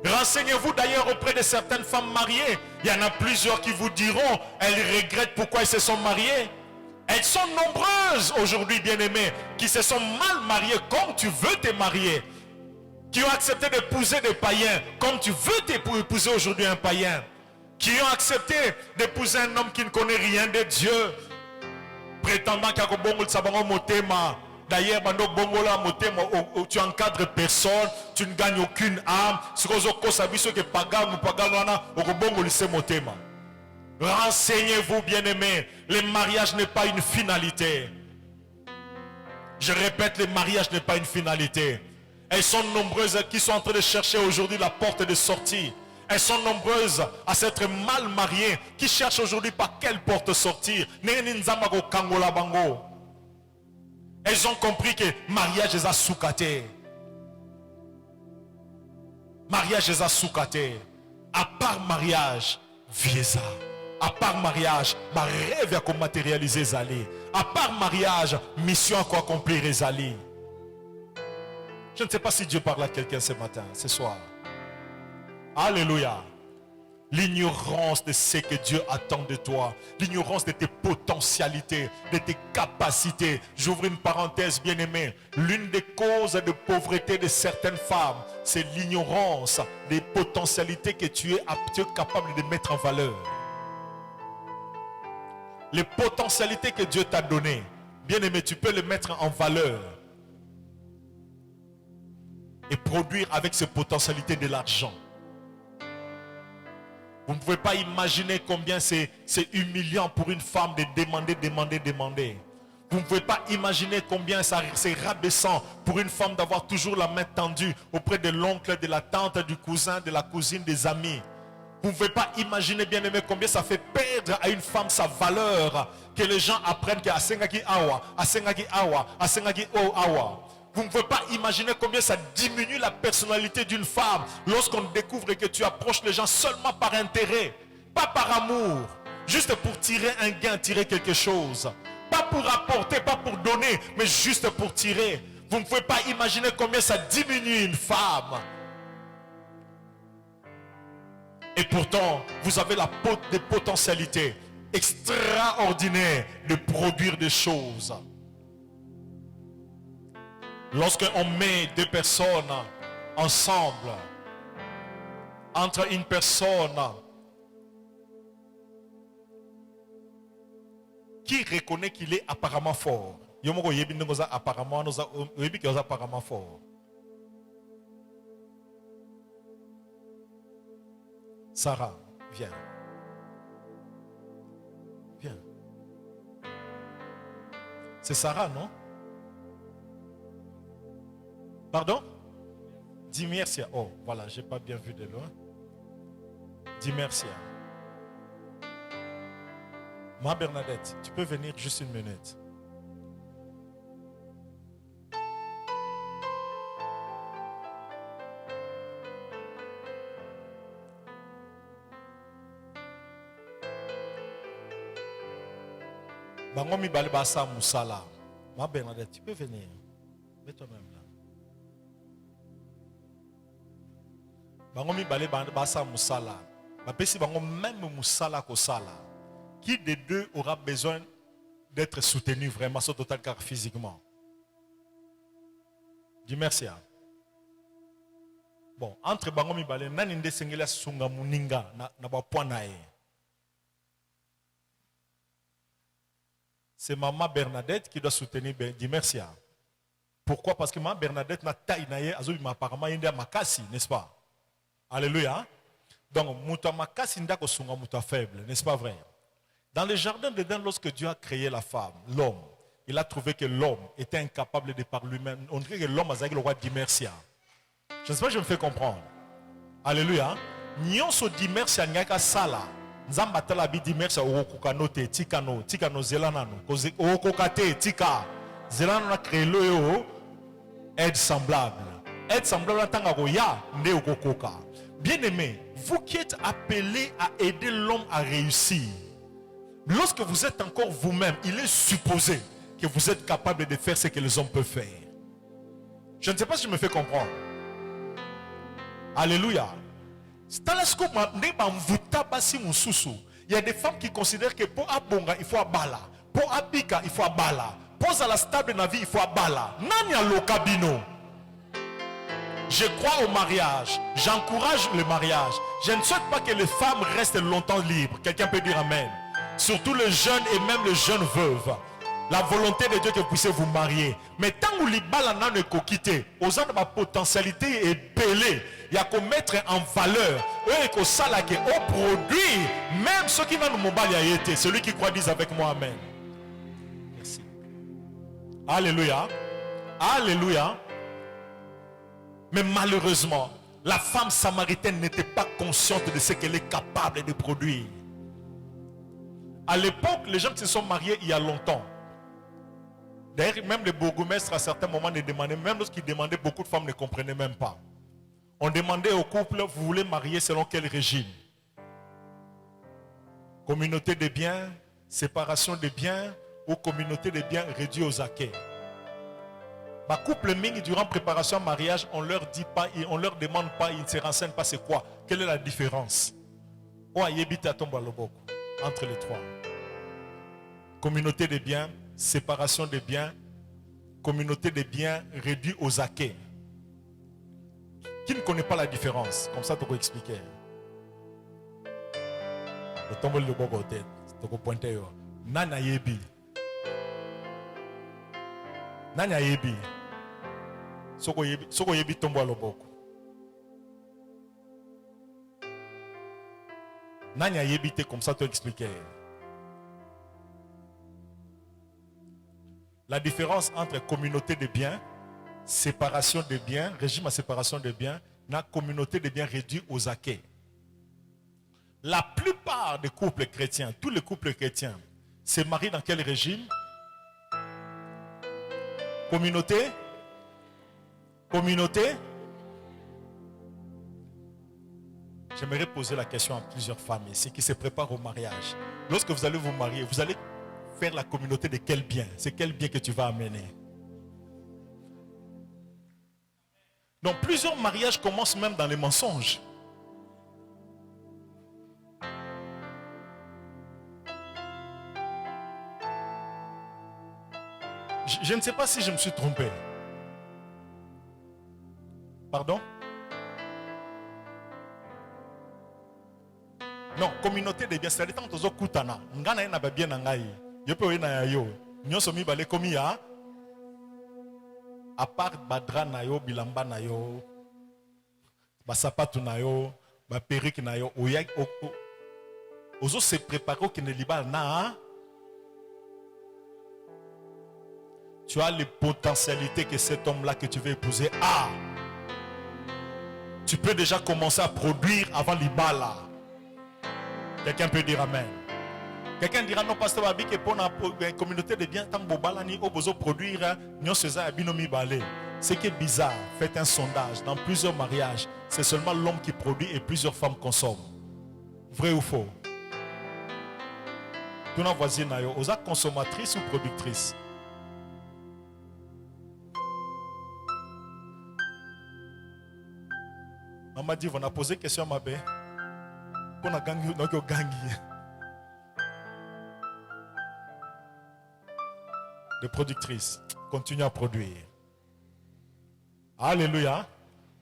Renseignez-vous d'ailleurs auprès de certaines femmes mariées. Il y en a plusieurs qui vous diront, elles regrettent pourquoi elles se sont mariées. Elles sont nombreuses aujourd'hui, bien-aimées, qui se sont mal mariées comme tu veux te marier. Qui ont accepté d'épouser des païens comme tu veux épouser aujourd'hui un païen. Qui ont accepté d'épouser un homme qui ne connaît rien de Dieu. Prétendant qu'il y a bon sabango motema. D'ailleurs, tu encadres personne, tu ne gagnes aucune âme. Renseignez-vous, bien-aimés. Le mariage n'est pas une finalité. Je répète, le mariage n'est pas une finalité. Elles sont nombreuses qui sont en train de chercher aujourd'hui la porte de sortie. Elles sont nombreuses à s'être mal mariées, qui cherchent aujourd'hui par quelle porte sortir. Elles ont compris que mariage est à soukate. Mariage est à soukate. À part mariage, vieza. À part mariage, ma rêve à quoi matérialiser Zali. À part mariage, mission à quoi accomplir Zali. Je ne sais pas si Dieu parle à quelqu'un ce matin, ce soir. Alléluia. L'ignorance de ce que Dieu attend de toi. L'ignorance de tes potentialités, de tes capacités. J'ouvre une parenthèse, bien-aimé. L'une des causes de pauvreté de certaines femmes, c'est l'ignorance des potentialités que tu es capable de mettre en valeur. Les potentialités que Dieu t'a données, bien-aimé, tu peux les mettre en valeur. Et produire avec ces potentialités de l'argent. Vous ne pouvez pas imaginer combien c'est humiliant pour une femme de demander. Vous ne pouvez pas imaginer combien c'est rabaissant pour une femme d'avoir toujours la main tendue auprès de l'oncle, de la tante, du cousin, de la cousine, des amis. Vous ne pouvez pas imaginer, bien aimé, combien ça fait perdre à une femme sa valeur, que les gens apprennent que Asengaki Awa, Asengaki Awa, Asengaki Awa. Vous ne pouvez pas imaginer combien ça diminue la personnalité d'une femme lorsqu'on découvre que tu approches les gens seulement par intérêt, pas par amour, juste pour tirer un gain, tirer quelque chose. Pas pour apporter, pas pour donner, mais juste pour tirer. Vous ne pouvez pas imaginer combien ça diminue une femme. Et pourtant, vous avez des potentialités extraordinaires de produire des choses. Lorsqu'on met deux personnes ensemble, entre une personne qui reconnaît qu'il est apparemment fort, apparemment fort. Sarah, viens. Viens. C'est Sarah, non? Pardon? Dis merci. Oh, voilà, j'ai pas bien vu de loin. Dis merci. Ma Bernadette, tu peux venir juste une minute. Bangomi Balbasa Moussala. Ma Bernadette, tu peux venir. Mets-toi-même là. Bangomi Balbasa Moussala. Bapesi bango même Moussala Kosala. Qui des deux aura besoin d'être soutenu vraiment sur total car physiquement? Dis merci. Bon, entre Bangomi Balé, Naninde Sengela Sunga Muninga na ba poinae. C'est maman Bernadette qui doit soutenir. Dis merci. Pourquoi? Parce que maman Bernadette n'a taille naie, apparemment il y a makasi, n'est-ce pas? Alléluia. Donc, muta makasi nda ko sunga muta faible, n'est-ce pas vrai? Dans le jardin d'Éden, lorsque Dieu a créé la femme, l'homme, il a trouvé que l'homme était incapable de par lui-même. On dirait que l'homme a le roi dit merci. Je ne sais pas si je me fais comprendre. Alléluia. Nyonso dit merci à Nyaka Sala. Nzamba talabi dit merci au Kokanote, Tikano, Tikano Zelanano, Okokate, Tika. Zelano a créé le aide semblable. Aide semblable en tant qu'Agoya, né au Kokoka. Bien aimé, vous qui êtes appelés à aider l'homme à réussir, lorsque vous êtes encore vous-même, il est supposé que vous êtes capable de faire ce que les hommes peuvent faire. Je ne sais pas si je me fais comprendre. Alléluia. Il y a des femmes qui considèrent que pour abonga, il faut abala. Pour abika, il faut abala. Pour à la stable de la vie, il faut abala. Nanya lokabino. Je crois au mariage. J'encourage le mariage. Je ne souhaite pas que les femmes restent longtemps libres. Quelqu'un peut dire amen. Surtout les jeunes et même les jeunes veuves. La volonté de Dieu que vous puissiez vous marier. Mais tant que les balles ne quitter, aux ans de ma potentialité est belée. Il y a qu'à mettre en valeur. Et qu'au salaire, au produit. Même ceux qui n'ont pas été. Celui qui croit disent avec moi amen. Merci. Alléluia. Alléluia. Mais malheureusement, la femme samaritaine n'était pas consciente de ce qu'elle est capable de produire. À l'époque, les gens qui se sont mariés il y a longtemps. D'ailleurs, même les bourgmestres à certains moments ne demandaient, même lorsqu'ils demandaient, beaucoup de femmes ne comprenaient même pas. On demandait au couple, vous voulez marier selon quel régime? Communauté des biens, séparation des biens ou communauté des biens réduits aux acquets. Ma couple ming durant préparation mariage, on leur dit pas, on leur demande pas, ils ne se renseignent pas c'est quoi. Quelle est la différence? Entre les trois. Communauté des biens, séparation des biens, communauté des biens réduits aux acquets. Qui ne connaît pas la différence? Comme ça, tu peux expliquer. Le tombe le bon côté, tu peux pointer. Nana yebi. Nana yebi. Soko yebi tombe le boko. Nanya yébité comme ça, tu expliquais. La différence entre communauté de biens, séparation des biens, régime à séparation des biens, la communauté des biens réduit aux acquets. La plupart des couples chrétiens, tous les couples chrétiens, se marient dans quel régime? Communauté? Communauté? J'aimerais poser la question à plusieurs familles, ceux qui se préparent au mariage. Lorsque vous allez vous marier, vous allez faire la communauté de quel bien? C'est quel bien que tu vas amener? Donc plusieurs mariages commencent même dans les mensonges. Je ne sais pas si je me suis trompé. Pardon? Non, communauté de biens, c'est-à-dire tant que kutana, ngana na bien nangai. Yo pe na yo. Nyo somi balé komi ya. À part badra na yo, bilamba na yo, basapatu na yo, ba perruque na yo, oyak ozo se préparer que ne libal na. Tu as les potentialités que cet homme-là que tu veux épouser a. Tu peux déjà commencer à produire avant l'ibala. Quelqu'un peut dire amen. Quelqu'un dira non, pasteur Babi, que pour la communauté de biens, tant que ni au besoin produire, nous faisons un binomi balé. Ce qui est bizarre, faites un sondage. Dans plusieurs mariages, c'est seulement l'homme qui produit et plusieurs femmes consomment. Vrai ou faux? Tout nos voisins, vous êtes consommatrice ou productrice? Maman dit, on a posé question à ma belle. Pour la gangi, donc au gangi. De productrices, continue à produire. Alléluia.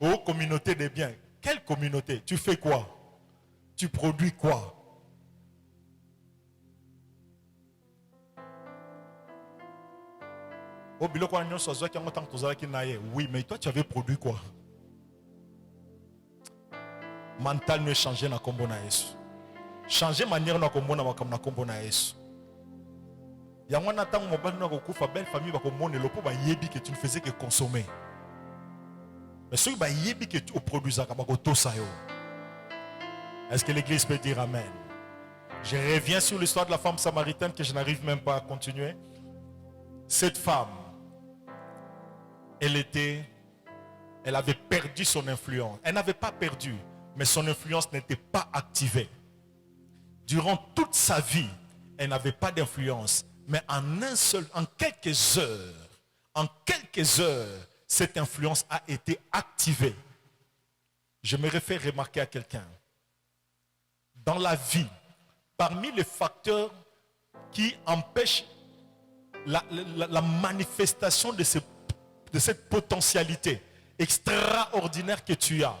Oh, communauté des biens. Quelle communauté? Tu fais quoi? Tu produis quoi? Oh, biloko anyo sozo ki ngotan tozala ki naye. Oui, mais toi tu avais produit quoi? Mental ne changer na kombo na Yesu. Changer manière na kombo na makam na kombo na Yesu. Yango na tango mobali na kokufa belle famille ba komone lopo ba yebi que tu ne faisais que consommer. Mais ceux ba yebi que tu produisais ka ba ko tosa yo. Est-ce que l'église peut dire amen? Je reviens sur l'histoire de la femme samaritaine que je n'arrive même pas à continuer. Cette femme, elle avait perdu son influence. Elle n'avait pas perdu, mais son influence n'était pas activée. Durant toute sa vie, elle n'avait pas d'influence. Mais en quelques heures, cette influence a été activée. Je me réfère remarquer à quelqu'un. Dans la vie, parmi les facteurs qui empêchent la manifestation de cette potentialité extraordinaire que tu as,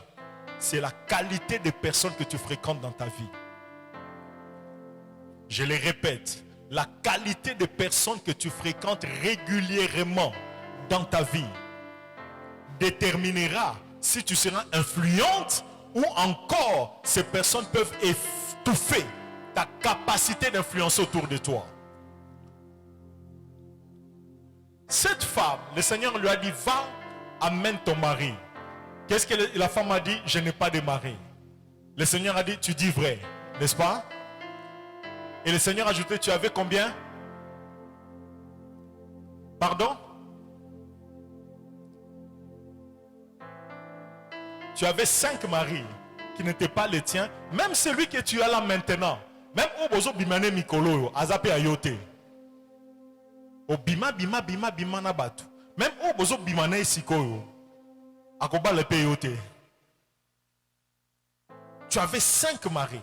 c'est la qualité des personnes que tu fréquentes dans ta vie. Je les répète, la qualité des personnes que tu fréquentes régulièrement dans ta vie déterminera si tu seras influente ou encore ces personnes peuvent étouffer ta capacité d'influence autour de toi. Cette femme, le Seigneur lui a dit, va, amène ton mari. Qu'est-ce que la femme a dit? Je n'ai pas de mari. Le Seigneur a dit, tu dis vrai, n'est-ce pas? Et le Seigneur a ajouté, tu avais combien? Pardon? Tu avais 5 maris qui n'étaient pas les tiens. Même celui que tu as là maintenant. Même au bozo bimane mikolo, azape ayote. Au bima na batu. Même au bozo bimane sikoyo. Akoba le payote. Tu avais 5 maris.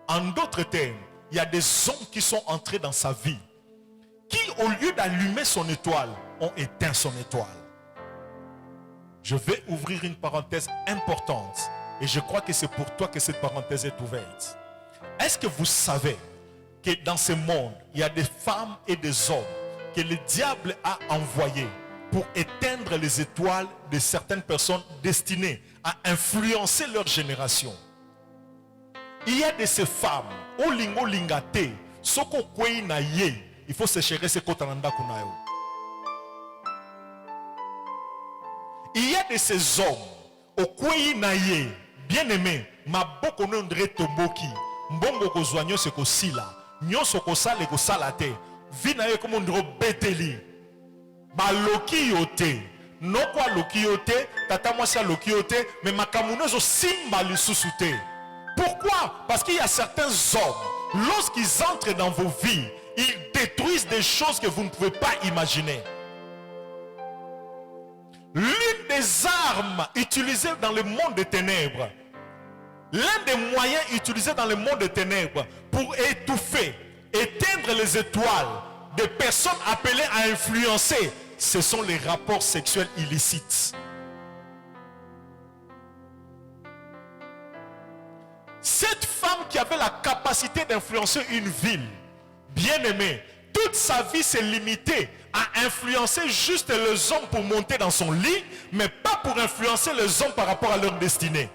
En d'autres termes, il y a des hommes qui sont entrés dans sa vie, qui au lieu d'allumer son étoile, ont éteint son étoile. Je vais ouvrir une parenthèse importante et je crois que c'est pour toi que cette parenthèse est ouverte. Est-ce que vous savez que dans ce monde, il y a des femmes et des hommes que le diable a envoyés pour éteindre les étoiles de certaines personnes destinées à influencer leur génération? Il y a de ces femmes, olingo lingate, soko kwei na ye, il faut se chérir ce kotananda kunayo. Il y a de ces hommes, au kwei na ye, bien aimé, ma boko nondre toboki, mbongo kozwanyo se kosila, nyoso kosale kosalate, vi na ye comme ondro beteli, ba loki yote, non quoi loki yote, tata moi c'est loki yote, mais ma kamunezo simba le sous-souté. Pourquoi? Parce qu'il y a certains hommes, lorsqu'ils entrent dans vos vies, ils détruisent des choses que vous ne pouvez pas imaginer. L'une des armes utilisées dans le monde des ténèbres, l'un des moyens utilisés dans le monde des ténèbres pour étouffer, éteindre les étoiles des personnes appelées à influencer, ce sont les rapports sexuels illicites. Cette femme qui avait la capacité d'influencer une ville, bien aimée, toute sa vie s'est limitée à influencer juste les hommes pour monter dans son lit, mais pas pour influencer les hommes par rapport à leur destinée.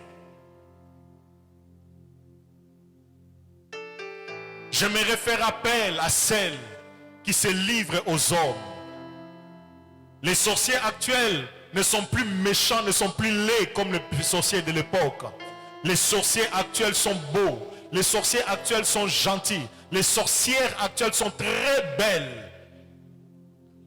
J'aimerais faire appel à celles qui se livrent aux hommes. Les sorciers actuels ne sont plus méchants, ne sont plus laids comme les sorciers de l'époque. Les sorciers actuels sont beaux. Les sorciers actuels sont gentils. Les sorcières actuelles sont très belles.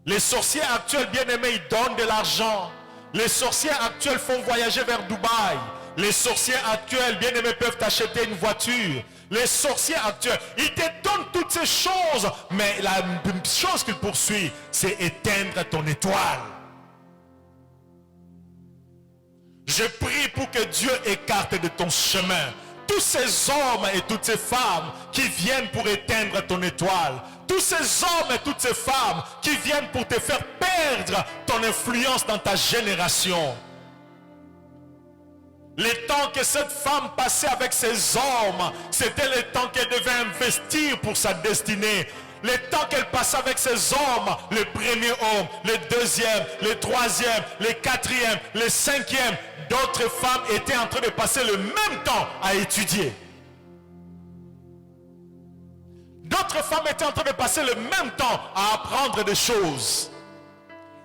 Les sorciers actuels, bien aimés, ils donnent de l'argent. Les sorciers actuels font voyager vers Dubaï. Les sorciers actuels, bien aimés, peuvent acheter une voiture. Les sorciers actuels, ils te donnent toutes ces choses. Mais la chose qu'ils poursuivent, c'est éteindre ton étoile. Je prie pour que Dieu écarte de ton chemin tous ces hommes et toutes ces femmes qui viennent pour éteindre ton étoile. Tous ces hommes et toutes ces femmes qui viennent pour te faire perdre ton influence dans ta génération. Les temps que cette femme passait avec ces hommes, c'était le temps qu'elle devait investir pour sa destinée. Le temps qu'elle passait avec ces hommes, le premier homme, le deuxième, le troisième, le quatrième, le cinquième, d'autres femmes étaient en train de passer le même temps à étudier. D'autres femmes étaient en train de passer le même temps à apprendre des choses.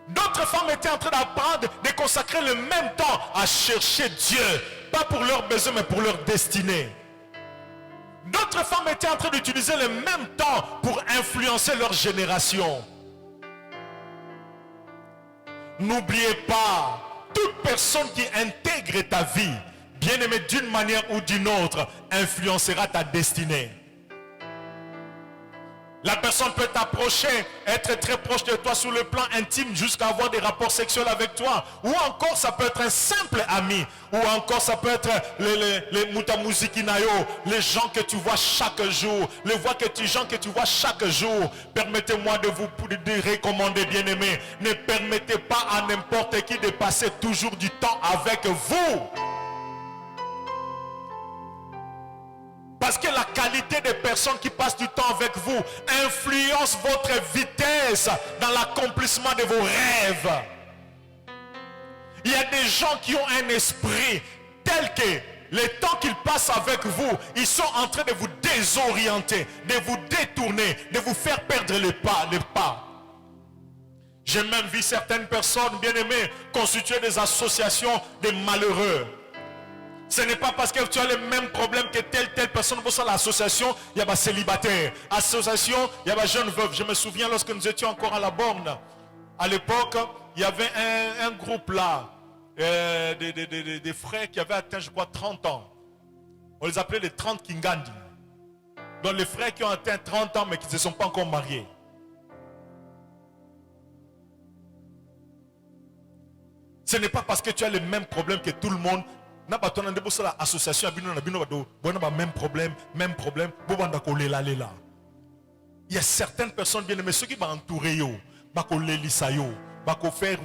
D'autres femmes étaient en train d'apprendre, de consacrer le même temps à chercher Dieu. Pas pour leurs besoins, mais pour leur destinée. D'autres femmes étaient en train d'utiliser le même temps pour influencer leur génération. N'oubliez pas, toute personne qui intègre ta vie, bien aimée, d'une manière ou d'une autre, influencera ta destinée. La personne peut t'approcher, être très proche de toi sur le plan intime jusqu'à avoir des rapports sexuels avec toi. Ou encore ça peut être un simple ami. Ou encore ça peut être les mutamuzikinayo, les gens que tu vois chaque jour. Les gens que tu vois chaque jour. Permettez-moi de vous recommander, bien aimé. Ne permettez pas à n'importe qui de passer toujours du temps avec vous. Parce que la qualité des personnes qui passent du temps avec vous influence votre vitesse dans l'accomplissement de vos rêves. Il y a des gens qui ont un esprit tel que le temps qu'ils passent avec vous, ils sont en train de vous désorienter, de vous détourner, de vous faire perdre les pas. J'ai même vu certaines personnes, bien aimées, constituer des associations de malheureux. Ce n'est pas parce que tu as le même problème que telle personne. Pour ça, l'association, il y a des célibataires. Association, il y a des jeunes veuves. Je me souviens lorsque nous étions encore à la borne. À l'époque, il y avait un groupe là, des frères qui avaient atteint, je crois, 30 ans. On les appelait les 30 Kingandi. Donc les frères qui ont atteint 30 ans mais qui ne se sont pas encore mariés. Ce n'est pas parce que tu as le même problème que tout le monde. Association même problème. Il y a certaines personnes bien aimées, ceux qui vont entourer yo, faire,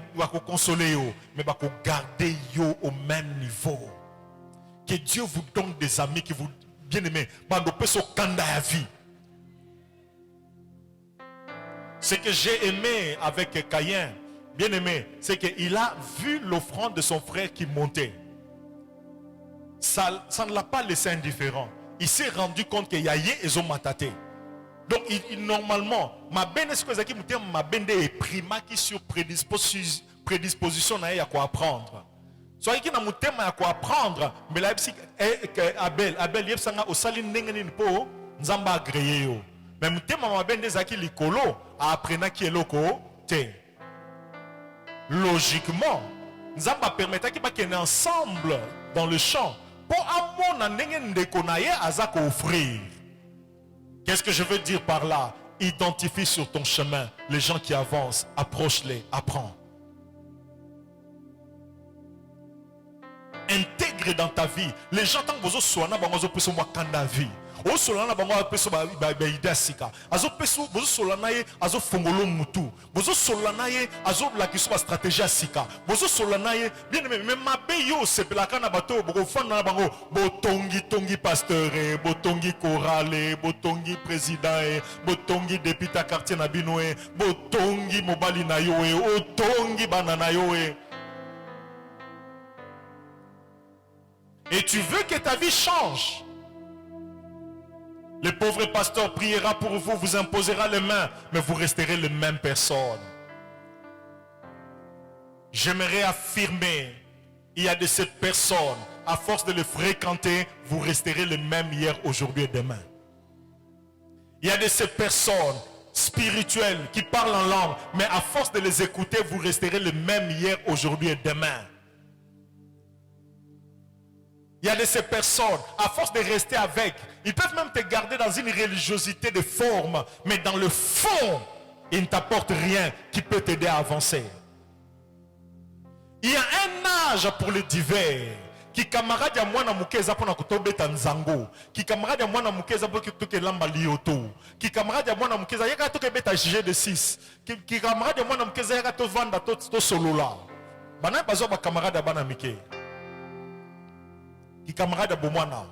consoler yo, mais garder yo au même niveau. Que Dieu vous donne des amis qui vous bien aimés, vie. Ce que j'ai aimé avec Caïn, bien aimé, c'est qu'il a vu l'offrande de son frère qui montait. Ça ne l'a pas laissé indifférent. il s'est rendu compte que yaye ils ont mataté. Donc normalement ma bende ce que zaki mutem ma bende est prima qui sur prédisposition na ya quoi apprendre. Soit qui na mutema ya quoi apprendre mais la psy Abel yebsanga osali ndenge nini po nzamba agréé yo. Mais mutema ma bende zaki likolo a apprena ki eloko te. Logiquement nzamba permettra qu'il va ensemble dans le champ pour amona ndenge ndeko na ye azako offrir. Qu'est-ce que je veux dire par là? Identifie sur ton chemin les gens qui avancent, approche-les, apprends. Intègre dans ta vie les gens tant que vous soyez na bango zo peso mwa kanda vie. O solana bango peso ba ida sika. Azo peso bozo solana ye azo fongolo mutu. Bozo solana ye azo la kiso ba stratégie sika. Bozo solana ye bien même mabe yo sepelaka na bato boko fanda na bango botongi pasteur, botongi chorale, botongi président, botongi député quartier na bino, botongi mobali na yo, otongi banana yo. Et tu veux que ta vie change. Le pauvre pasteur priera pour vous, vous imposera les mains, mais vous resterez les mêmes personnes. J'aimerais affirmer, il y a de ces personnes, à force de les fréquenter, vous resterez les mêmes hier, aujourd'hui et demain. Il y a de ces personnes spirituelles qui parlent en langue, mais à force de les écouter, vous resterez les mêmes hier, aujourd'hui et demain. Il y a de ces personnes, à force de rester avec, ils peuvent même te garder dans une religiosité de forme, mais dans le fond, ils ne t'apportent rien qui peut t'aider à avancer. Il y a un âge pour le divers. Qui camarade ya mwana mukeza pona kutobeta nzango, qui camarade ya mwana mukeza pour que lamba lioto, qui camarade ya mwana mukeza yaka to beta G de 6, qui camarade ya mwana mukeza yaka to vanda to solola. Bana bazo ba camarade ya bana mike. Qui camarade bomwana,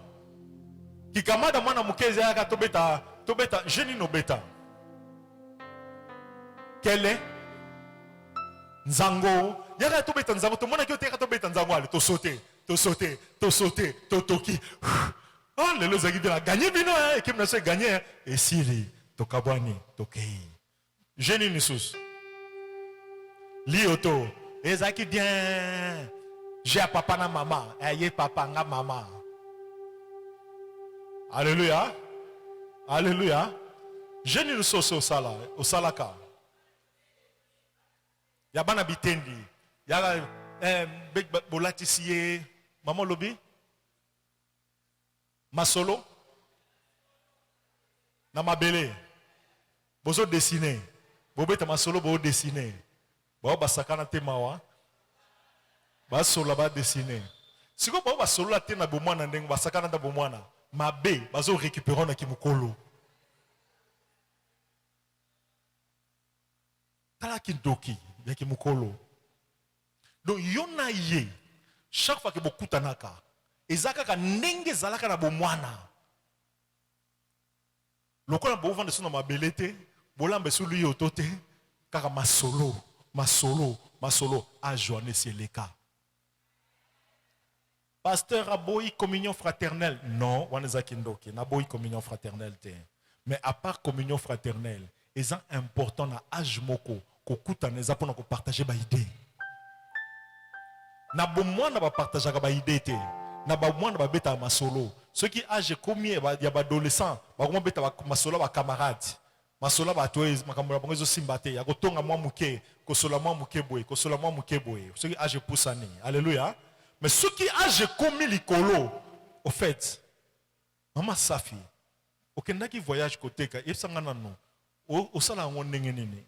qui camarade mwana mukeza yaka to beta génie no beta. Quel est nzango yaka to beta nzango to mona ki to beta nzango ale to sauter. To sauter, to toki. Oh, les gens qui ont gagné, équipe nationale gagné. Et si, to kabani, to kei. Génie Nissus. Lioto. Et ça qui dit, j'ai papa na maman. Aïe papa na maman. Alléluia. Alléluia. Génie Nissus au sala, au salaka. Yabana bitendi. Yaga bolatisier. Maman Lobi, Masolo, Namabele, Bozo dessiné, Bobeta Masolo, Bo dessiné, Bo Basakana Temawa, Basola ba dessiné. Si vous avez solo la tena bomwana ndeng basakana da bomwana, mabe bazo récupérer na kimukolo. Tala kindoki ya kimukolo. Donc yona ye. Chaque fois que beaucoup tanaka, ezaka ka nenge zalaka na bomwana. Lokola bo vendre sur ma belete, bolambe sur lui otote, kaka masolo a journée c'est le cas. Pasteur aboyi communion fraternelle. Non, wanezaki ndoki, na boyi communion fraternelle te. Mais à part communion fraternelle, c'est important na âge moko ko kutaneza pona ko partager ba idée. Na bomwana ba partager ba idée te. Na bomwana ba beta masolo. Ceux qui âge commis ya ba adolescent, ba ko beta ba masolo ba camarade. Masolo ba toez makambo ba ngozo simbate ya ko tonga mwa muke, ko sola mwa muke boy, ko sola mwa muke boy. Ceux qui âge poussani. Alléluia. Mais ceux qui âge commis likolo, au fait, maman Safi, okendaki voyage côté ka yebsangana no. O sala ngondenge nini.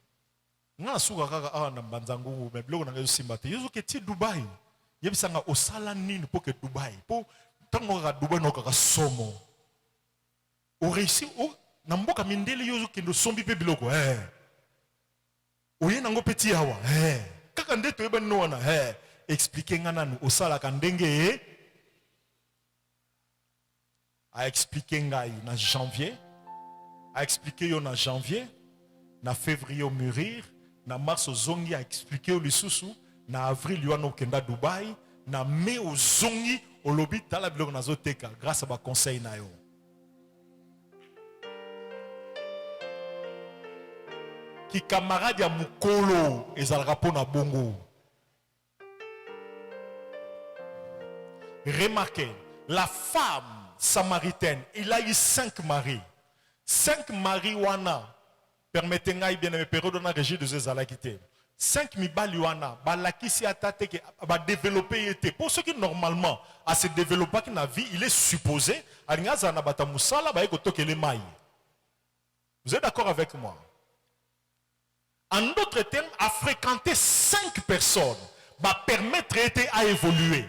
Nga suka kaka awa na banzangu me bloko na ngozo simbate. Yezo ke ti Dubai. Yebisanga osala nini pour que Dubai pour tango ka Dubai no ka somo o réussi o na mboka mindele yozo kendo sombi pe biloko oye nango petit awa kaka ndeto yeba no wana expliquer ngana nu osala ka ndenge a expliquer ngai na janvier a expliquer yo na janvier na février au mûrir na mars ozongi a expliquer au lisusu na avril yo no kenda Dubai na mai ozongi olobi tala biloko nazoteka grâce à ba conseil na yo qui camarade ya mukolo ezalaka pona bongo. Remarquez, la femme samaritaine, il a eu 5 maris. 5 maris wana, permettez-moi bien de période dans la régie de Zezalakité. 5 mibali wana, balakisi atate ke ba développer été. Pour ceux qui normalement à se développer dans la vie, il est supposé alingaza na bata musala ba ekotoke le mai. Vous êtes d'accord avec moi? En d'autres termes, à fréquenter 5 personnes va permettre à évoluer.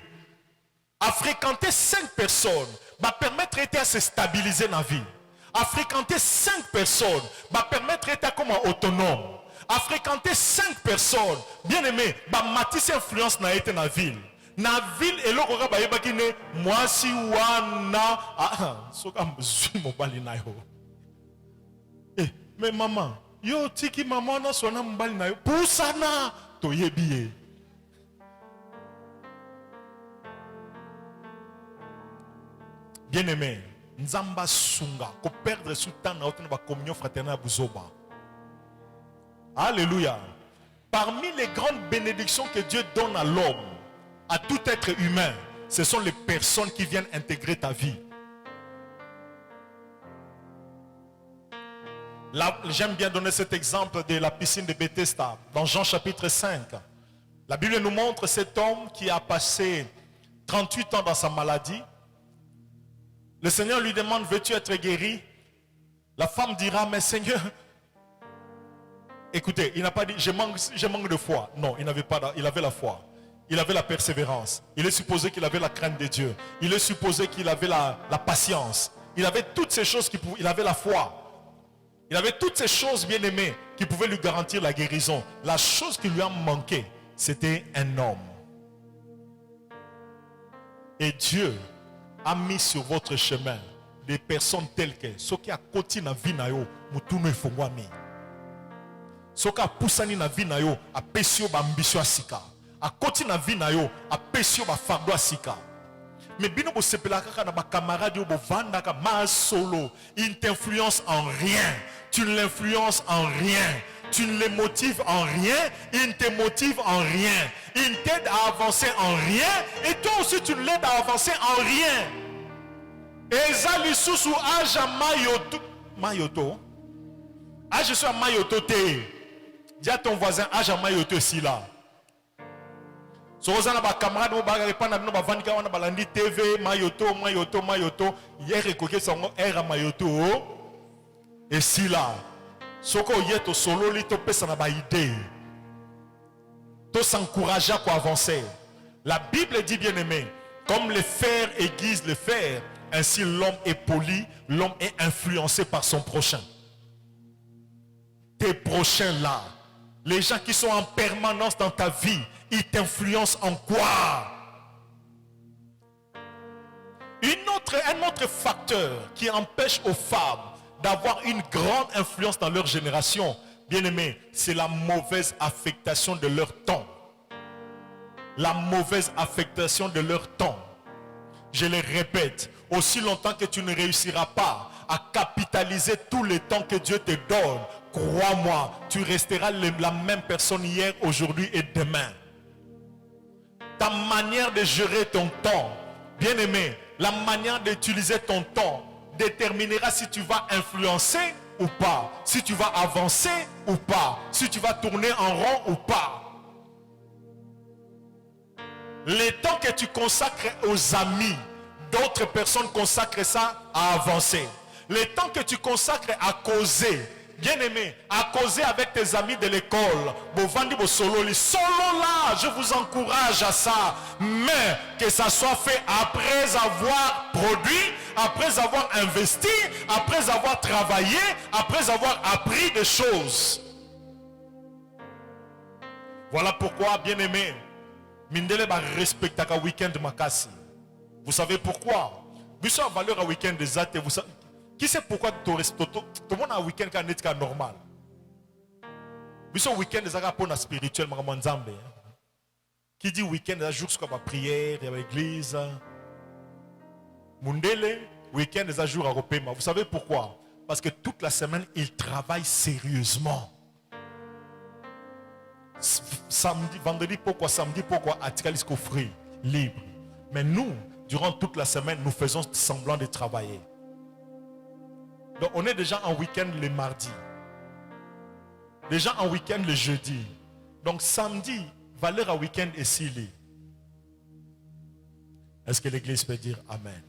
À fréquenter 5 personnes va permettre à se stabiliser dans la vie. À fréquenter 5 personnes va permettre à être comme autonome. À fréquenter 5 personnes, bien aimé, va matisser influence dans la ville. Dans la ville, et là, on va dire, moi si wana, mais maman, yo tiki maman na sona mbali na yo, poussana, to yebiye. Bien aimé, Nzamba Sunga, ko perdre sous temps dans la communion fraternelle à Buzoba. Alléluia. Parmi les grandes bénédictions que Dieu donne à l'homme, à tout être humain, ce sont les personnes qui viennent intégrer ta vie. J'aime bien donner cet exemple de la piscine de Bethesda, dans Jean chapitre 5. La Bible nous montre cet homme qui a passé 38 ans dans sa maladie. Le Seigneur lui demande, veux-tu être guéri? La femme dira, mais Seigneur, écoutez, il n'a pas dit, je manque de foi. Non, il n'avait pas, il avait la foi. Il avait la persévérance. Il est supposé qu'il avait la crainte de Dieu. Il est supposé qu'il avait la patience. Il avait toutes ces choses, il avait la foi. Il avait toutes ces choses bien aimées qui pouvaient lui garantir la guérison. La chose qui lui a manqué, c'était un homme. Et Dieu a mis sur votre chemin des personnes telles que ceux qui a continué na vie na yo mutuno ifongwami. Ceux qui a poussé na vie na yo a pesio ba ambition asika. A continué na vie na yo a pesio ba fardo asika. Mais bino bo sepela kaka na ba camarade yo bo vanda ka ma solo, il ne t'influence en rien. Tu ne l'influences en rien. Tu ne les motives en rien. Il ne te motive en rien. Il t'aide à avancer en rien. Et toi aussi tu ne l'aides à avancer en rien. Ezali susu aja mayoto. Mayoto. Ah, je suis à mayoto te. Dis à ton voisin aja mayoto si là. So ozana ba camarade mo ba répondre na ba vandika wana balandi TV mayoto mayoto mayoto hier ekoke sango era mayoto. Et si là, ce qu'on y est au solo, il te peut s'en avoir idée. Tout s'encourager à avancer. La Bible dit bien aimé, comme le fer aiguise le fer, ainsi l'homme est poli, l'homme est influencé par son prochain. Tes prochains là, les gens qui sont en permanence dans ta vie, ils t'influencent en quoi? Un autre facteur qui empêche aux femmes d'avoir une grande influence dans leur génération, bien aimé, c'est la mauvaise affectation de leur temps. La mauvaise affectation de leur temps. Je le répète, aussi longtemps que tu ne réussiras pas à capitaliser tout le temps que Dieu te donne, crois-moi, tu resteras la même personne hier, aujourd'hui et demain. Ta manière de gérer ton temps, bien aimé, la manière d'utiliser ton temps déterminera si tu vas influencer ou pas, si tu vas avancer ou pas, si tu vas tourner en rond ou pas. Le temps que tu consacres aux amis, d'autres personnes consacrent ça à avancer. Le temps que tu consacres à causer, bien aimé, à causer avec tes amis de l'école, solo là, je vous encourage à ça, mais que ça soit fait après avoir produit, après avoir investi, après avoir travaillé, après avoir appris des choses. Voilà pourquoi, bien aimé, Mindele va respecter un week-end makasi. Vous savez pourquoi? Vous avez valeur à week-end des athées. Qui sait pourquoi tout le monde a un week-end qui est normal? Vous avez un week-end des athées spirituel. Qui dit week-end des jours comme la prière, l'église. Mundele, week-end des jours à repément. Vous savez pourquoi? Parce que toute la semaine, il travaille sérieusement. Samedi, vendredi, pourquoi? Samedi, pourquoi? Atikalisco free, libre. Mais nous, durant toute la semaine, nous faisons semblant de travailler. Donc on est déjà en week-end le mardi. Déjà en week-end le jeudi. Donc samedi, valeur à week-end et s'il. Est-ce que l'église peut dire amen?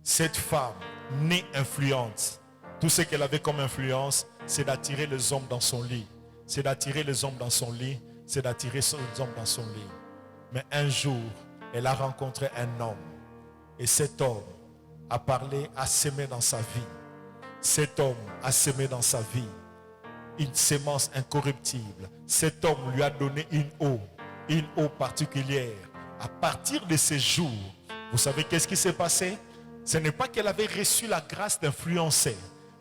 Cette femme, née influente, tout ce qu'elle avait comme influence, c'est d'attirer les hommes dans son lit. C'est d'attirer les hommes dans son lit. C'est d'attirer les hommes dans son lit. Mais un jour, elle a rencontré un homme. Et cet homme a parlé, a sémé dans sa vie. Cet homme a sémé dans sa vie une sémence incorruptible. Cet homme lui a donné une eau particulière. À partir de ces jours, vous savez qu'est-ce qui s'est passé? Ce n'est pas qu'elle avait reçu la grâce d'influencer,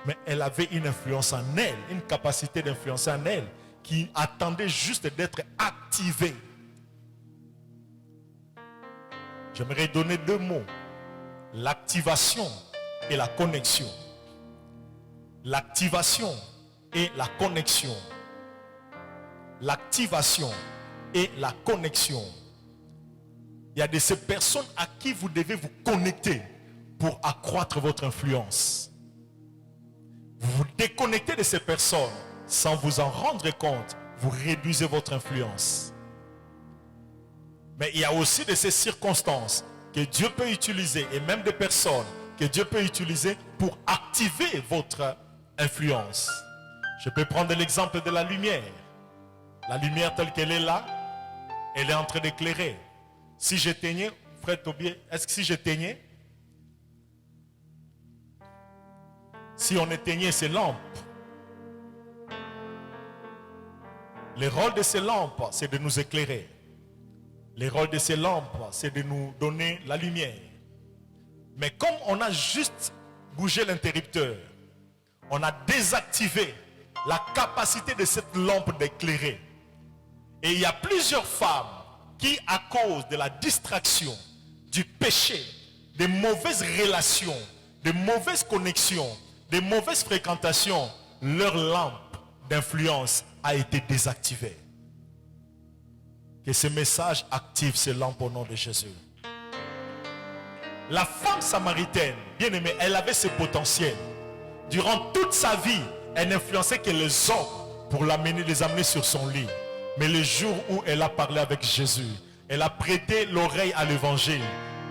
mais elle avait une influence en elle, une capacité d'influencer en elle qui attendait juste d'être activée. J'aimerais donner deux mots: l'activation et la connexion. L'activation et la connexion. L'activation et la connexion. Il y a de ces personnes à qui vous devez vous connecter pour accroître votre influence. Vous vous déconnectez de ces personnes sans vous en rendre compte, vous réduisez votre influence. Mais il y a aussi de ces circonstances que Dieu peut utiliser, et même des personnes que Dieu peut utiliser pour activer votre influence. Je peux prendre l'exemple de la lumière. La lumière telle qu'elle est là, elle est en train d'éclairer. Si j'éteignais, frère Tobier, est-ce que si j'éteignais, si on éteignait ces lampes, le rôle de ces lampes, c'est de nous éclairer. Le rôle de ces lampes, c'est de nous donner la lumière. Mais comme on a juste bougé l'interrupteur, on a désactivé la capacité de cette lampe d'éclairer. Et il y a plusieurs femmes qui, à cause de la distraction, du péché, des mauvaises relations, des mauvaises connexions, des mauvaises fréquentations, leur lampe d'influence a été désactivée. Que ce message active ces lampes au nom de Jésus. La femme samaritaine, bien aimée, elle avait ce potentiel. Durant toute sa vie, elle n'influençait que les hommes pour les amener sur son lit. Mais le jour où elle a parlé avec Jésus, elle a prêté l'oreille à l'évangile,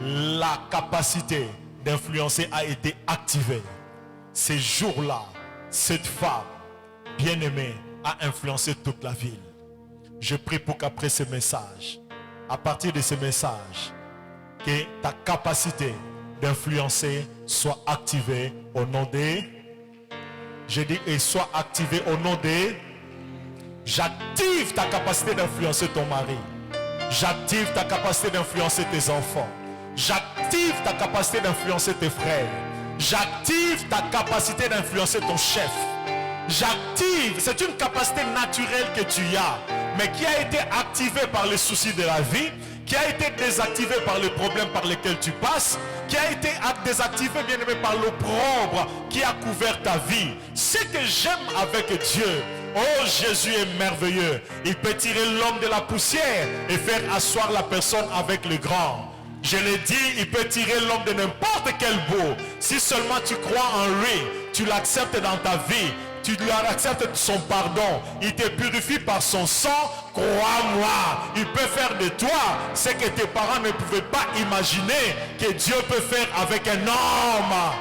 la capacité d'influencer a été activée. Ces jours-là, cette femme bien-aimée a influencé toute la ville. Je prie pour qu'après ce message, à partir de ce message, que ta capacité d'influencer soit activée au nom de... Je dis, et soit activée au nom de... J'active ta capacité d'influencer ton mari. J'active ta capacité d'influencer tes enfants. J'active ta capacité d'influencer tes frères. J'active ta capacité d'influencer ton chef. J'active, c'est une capacité naturelle que tu as, mais qui a été activée par les soucis de la vie, qui a été désactivée par les problèmes par lesquels tu passes, qui a été désactivée, bien aimé, par l'opprobre qui a couvert ta vie. Ce que j'aime avec Dieu, oh, Jésus est merveilleux. Il peut tirer l'homme de la poussière et faire asseoir la personne avec le grand. Je l'ai dit, il peut tirer l'homme de n'importe quel bout. Si seulement tu crois en lui, tu l'acceptes dans ta vie, tu lui acceptes son pardon, il te purifie par son sang, crois-moi, il peut faire de toi ce que tes parents ne pouvaient pas imaginer que Dieu peut faire avec un homme.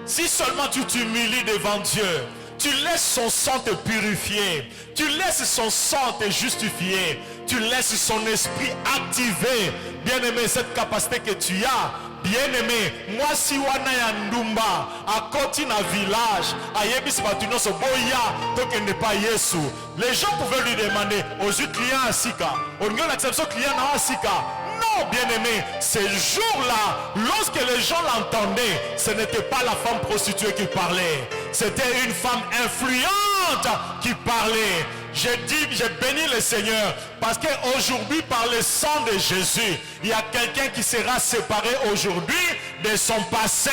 Si seulement tu t'humilies devant Dieu, tu laisses son sang te purifier, tu laisses son sang te justifier, tu laisses son esprit activer, bien-aimé, cette capacité que tu as. Bien-aimé, moi si wana ya ndumba à côté na village, à yebisi batuno so boya, donc il n'est pas Yesu. Les gens pouvaient lui demander, aux clients à Sika, on y a l'acceptation client à Sika. Non, bien-aimé, ces jours-là, lorsque les gens l'entendaient, ce n'était pas la femme prostituée qui parlait, c'était une femme influente qui parlait. J'ai dit, j'ai béni le Seigneur Parce qu'aujourd'hui, par le sang de Jésus, il y a quelqu'un qui sera séparé aujourd'hui de son passé.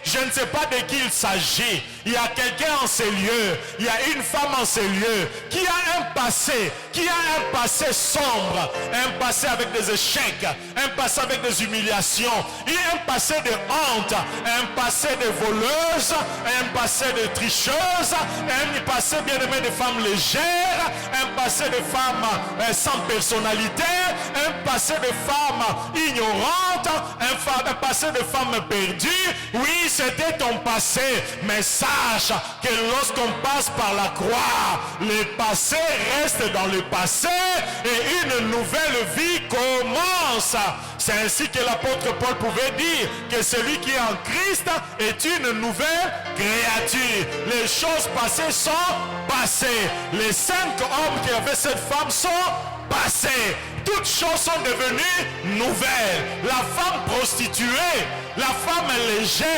Je ne sais pas de qui il s'agit. Il y a quelqu'un en ces lieux, il y a une femme en ces lieux qui a un passé, sombre, un passé avec des échecs, un passé avec des humiliations, et un passé de honte, un passé de voleuse, un passé de tricheuse, un passé bien aimé de femme légère, un passé de femme sans personnalité, un passé de femme ignorante, un passé de femme perdue. Oui, c'était ton passé, mais sache que lorsqu'on passe par la croix, le passé reste dans le passé et une nouvelle vie commence. C'est ainsi que l'apôtre Paul pouvait dire que celui qui est en Christ est une nouvelle créature. Les choses passées sont passées. Les 5 hommes qui avaient cette femme sont passés. Toutes choses sont devenues nouvelles. La femme prostituée, la femme légère,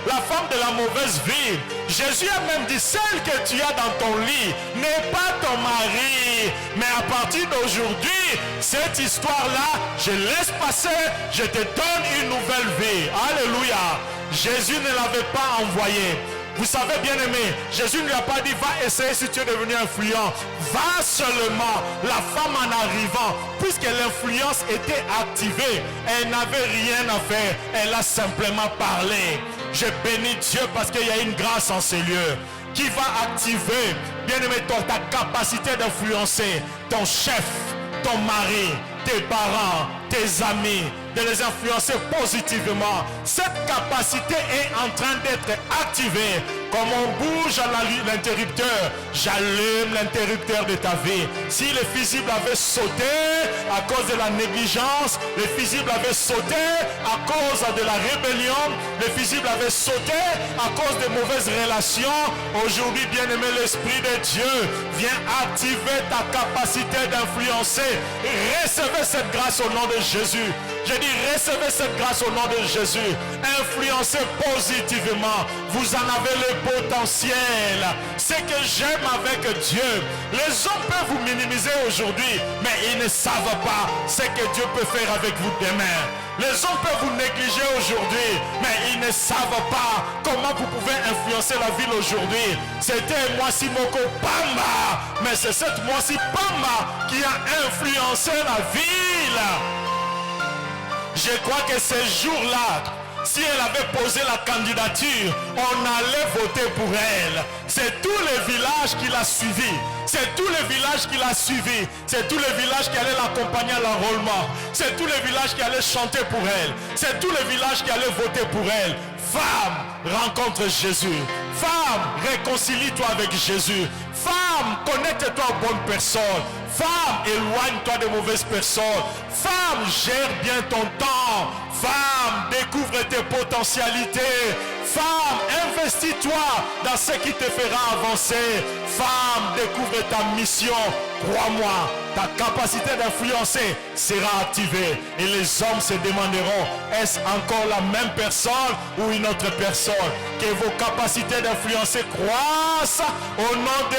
la femme de la mauvaise vie. Jésus a même dit, celle que tu as dans ton lit n'est pas ton mari. Mais à partir d'aujourd'hui, cette histoire-là, je laisse passer, je te donne une nouvelle vie. Alléluia. Jésus ne l'avait pas envoyé. Vous savez, bien aimé, Jésus ne lui a pas dit, va essayer si tu es devenu influent. Va seulement. La femme en arrivant, puisque l'influence était activée, elle n'avait rien à faire. Elle a simplement parlé. Je bénis Dieu parce qu'il y a une grâce en ces lieux qui va activer, bien aimé, ta capacité d'influencer ton chef, ton mari, tes parents, tes amis, de les influencer positivement. Cette capacité est en train d'être activée. Comme on bouge à l'interrupteur, j'allume l'interrupteur de ta vie. Si le fusible avait sauté à cause de la négligence, le fusible avait sauté à cause de la rébellion, le fusible avait sauté à cause de mauvaises relations, aujourd'hui, bien-aimé, l'Esprit de Dieu vient activer ta capacité d'influencer. Recevez cette grâce au nom de Jésus. Je dis, recevez cette grâce au nom de Jésus. Influencez positivement. Vous en avez le potentiel. Ce que j'aime avec Dieu, les hommes peuvent vous minimiser aujourd'hui, mais ils ne savent pas ce que Dieu peut faire avec vous demain. Les hommes peuvent vous négliger aujourd'hui, mais ils ne savent pas comment vous pouvez influencer la ville aujourd'hui. C'était Mwasi Moko Pamba, mais c'est cette Mwasi Pamba qui a influencé la ville. Je crois que ces jours-là, si elle avait posé la candidature, on allait voter pour elle. C'est tous les villages qui l'a suivi. C'est tous les villages qui l'a suivi. C'est tous les villages qui allaient l'accompagner à l'enrôlement. C'est tous les villages qui allaient chanter pour elle. C'est tous les villages qui allaient voter pour elle. Femme, rencontre Jésus. Femme, réconcilie-toi avec Jésus. Femme, connecte-toi aux bonnes personnes. Femme, éloigne-toi de mauvaises personnes. Femme, gère bien ton temps. Femme, découvre tes potentialités. Femme, investis-toi dans ce qui te fera avancer. Femme, découvre ta mission. Crois-moi, ta capacité d'influencer sera activée. Et les hommes se demanderont, est-ce encore la même personne ou une autre personne? Que vos capacités d'influencer croissent au nom de